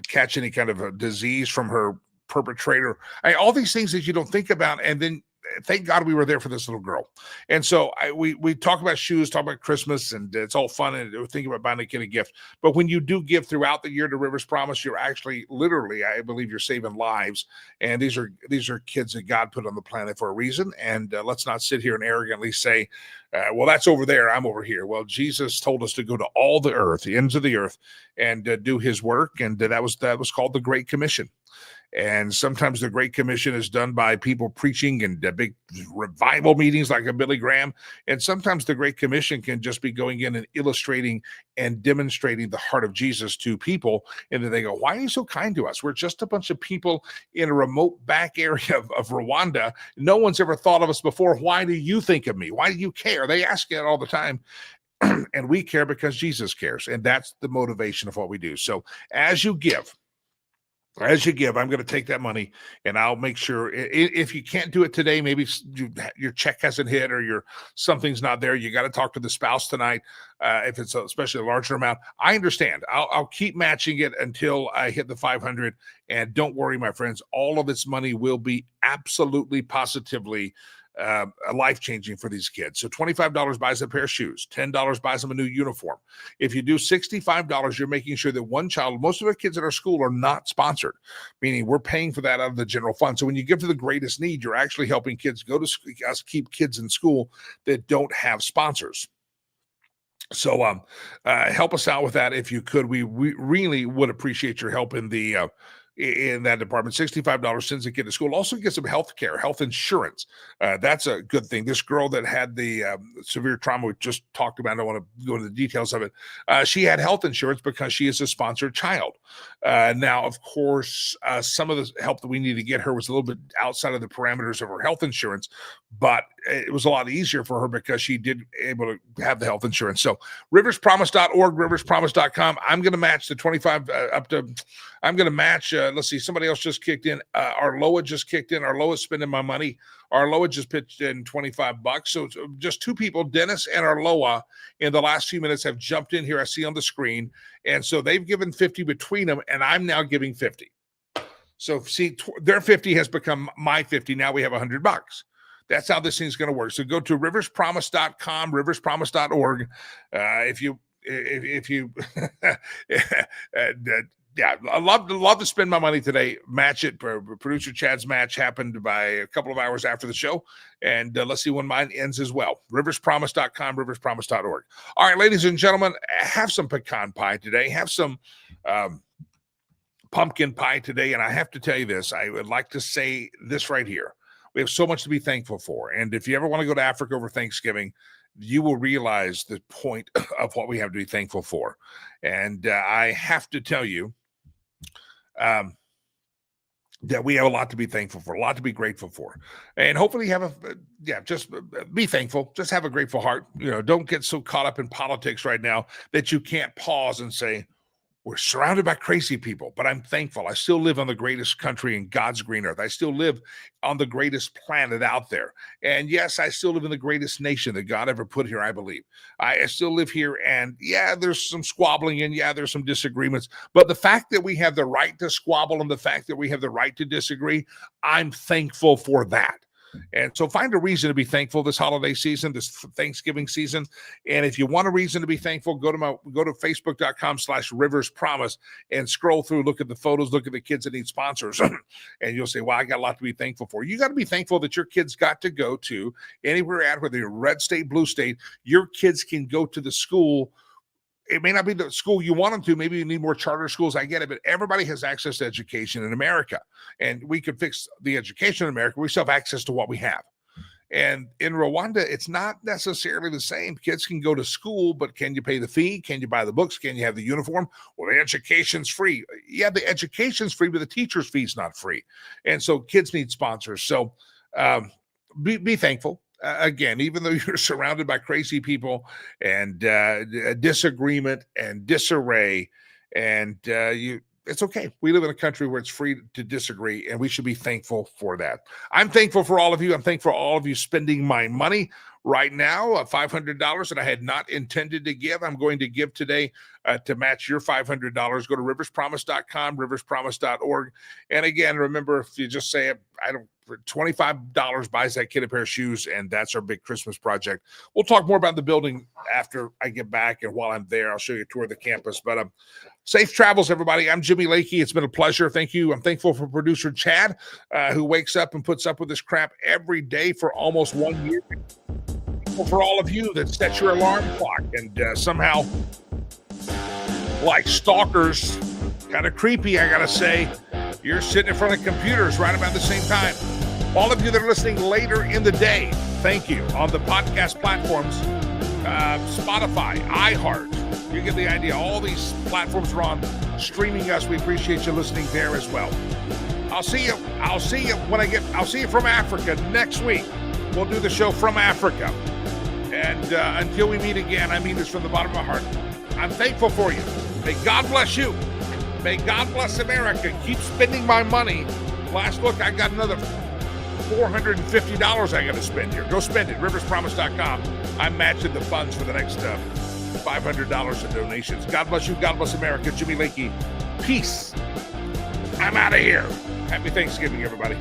catch any kind of a disease from her perpetrator. All these things that you don't think about, and then thank God we were there for this little girl. And so we talk about shoes, talk about Christmas, and it's all fun, and think about buying a kid a gift. But when you do give throughout the year to Rivers Promise, you're actually literally, I believe, you're saving lives. And these are kids that God put on the planet for a reason. And let's not sit here and arrogantly say, well, that's over there, I'm over here. Well, Jesus told us to go to all the earth, the ends of the earth, and do his work. And that was called the Great Commission. And sometimes the Great Commission is done by people preaching and big revival meetings like a Billy Graham. And sometimes the Great Commission can just be going in and illustrating and demonstrating the heart of Jesus to people. And then they go, why are you so kind to us? We're just a bunch of people in a remote back area of Rwanda. No one's ever thought of us before. Why do you think of me? Why do you care? They ask it all the time. And we care because Jesus cares. And that's the motivation of what we do. So as you give, I'm going to take that money, and I'll make sure, if you can't do it today, maybe your check hasn't hit or something's not there, you got to talk to the spouse tonight. If it's especially a larger amount, I understand. I'll keep matching it until I hit the 500. And don't worry, my friends, all of this money will be absolutely positively life-changing for these kids. So $25 buys a pair of shoes, $10 buys them a new uniform. If you do $65, you're making sure that one child, most of the kids at our school are not sponsored, meaning we're paying for that out of the general fund. So when you give to the greatest need, you're actually helping kids go to school, keep kids in school that don't have sponsors. So help us out with that if you could. We really would appreciate your help in that department. $65 sends a kid to school. Also gets some health care, health insurance. That's a good thing. This girl that had the severe trauma we just talked about, I don't want to go into the details of it. She had health insurance because she is a sponsored child. Now, of course, some of the help that we need to get her was a little bit outside of the parameters of her health insurance, but it was a lot easier for her because she did able to have the health insurance. So riverspromise.org, riverspromise.com. I'm going to match the 25 I'm going to match, let's see, somebody else just kicked in. Arloa just kicked in. Arloa's spending my money. Arloa just pitched in $25. So it's just 2 people, Dennis and Arloa, in the last few minutes have jumped in here. I see on the screen. And so they've given 50 between them, and I'm now giving 50. So see, their 50 has become my 50. Now we have $100. That's how this thing's going to work. So go to riverspromise.com, riverspromise.org. If you yeah, I love to spend my money today. Match it. Producer Chad's match happened by a couple of hours after the show. And let's see when mine ends as well. Riverspromise.com, riverspromise.org. All right, ladies and gentlemen, have some pecan pie today. Have some pumpkin pie today. And I have to tell you this. I would like to say this right here. We have so much to be thankful for. And if you ever want to go to Africa over Thanksgiving, you will realize the point of what we have to be thankful for. And I have to tell you, that we have a lot to be thankful for, a lot to be grateful for. And hopefully you have just be thankful. Just have a grateful heart. Don't get so caught up in politics right now that you can't pause and say, we're surrounded by crazy people, but I'm thankful. I still live on the greatest country in God's green earth. I still live on the greatest planet out there. And yes, I still live in the greatest nation that God ever put here, I believe. I still live here, and yeah, there's some squabbling, and yeah, there's some disagreements. But the fact that we have the right to squabble and the fact that we have the right to disagree, I'm thankful for that. And so find a reason to be thankful this holiday season, this Thanksgiving season. And if you want a reason to be thankful, go to facebook.com/riverspromise and scroll through, look at the photos, look at the kids that need sponsors. And you'll say, well, I got a lot to be thankful for. You got to be thankful that your kids got to go to anywhere at, whether you're red state, blue state, your kids can go to the school. It may not be the school you want them to. Maybe you need more charter schools. I get it. But everybody has access to education in America. And we could fix the education in America. We still have access to what we have. And in Rwanda, it's not necessarily the same. Kids can go to school, but can you pay the fee? Can you buy the books? Can you have the uniform? Well, the education's free. Yeah, the education's free, but the teacher's fee is not free. And so kids need sponsors. So be thankful. Again, even though you're surrounded by crazy people and disagreement and disarray, and it's okay. We live in a country where it's free to disagree, and we should be thankful for that. I'm thankful for all of you. I'm thankful for all of you spending my money right now, $500 that I had not intended to give. I'm going to give today to match your $500. Go to riverspromise.com, riverspromise.org. And again, remember, if you just say, $25 buys that kid a pair of shoes, and that's our big Christmas project. We'll talk more about the building after I get back, and while I'm there, I'll show you a tour of the campus. But safe travels, everybody. I'm Jimmy Lakey. It's been a pleasure. Thank you. I'm thankful for producer Chad, who wakes up and puts up with this crap every day for almost 1 year. Thankful for all of you that set your alarm clock and somehow, like stalkers, kind of creepy, I gotta say, you're sitting in front of computers right about the same time. All of you that are listening later in the day, thank you. On the podcast platforms, Spotify, iHeart, you get the idea. All these platforms are on streaming us. We appreciate you listening there as well. I'll see you from Africa next week. We'll do the show from Africa. And until we meet again, I mean this from the bottom of my heart. I'm thankful for you. May God bless you. May God bless America. Keep spending my money. Last look, I got another $450 I got to spend here. Go spend it. Riverspromise.com. I'm matching the funds for the next $500 in donations. God bless you. God bless America. Jimmy Lakey. Peace. I'm out of here. Happy Thanksgiving, everybody.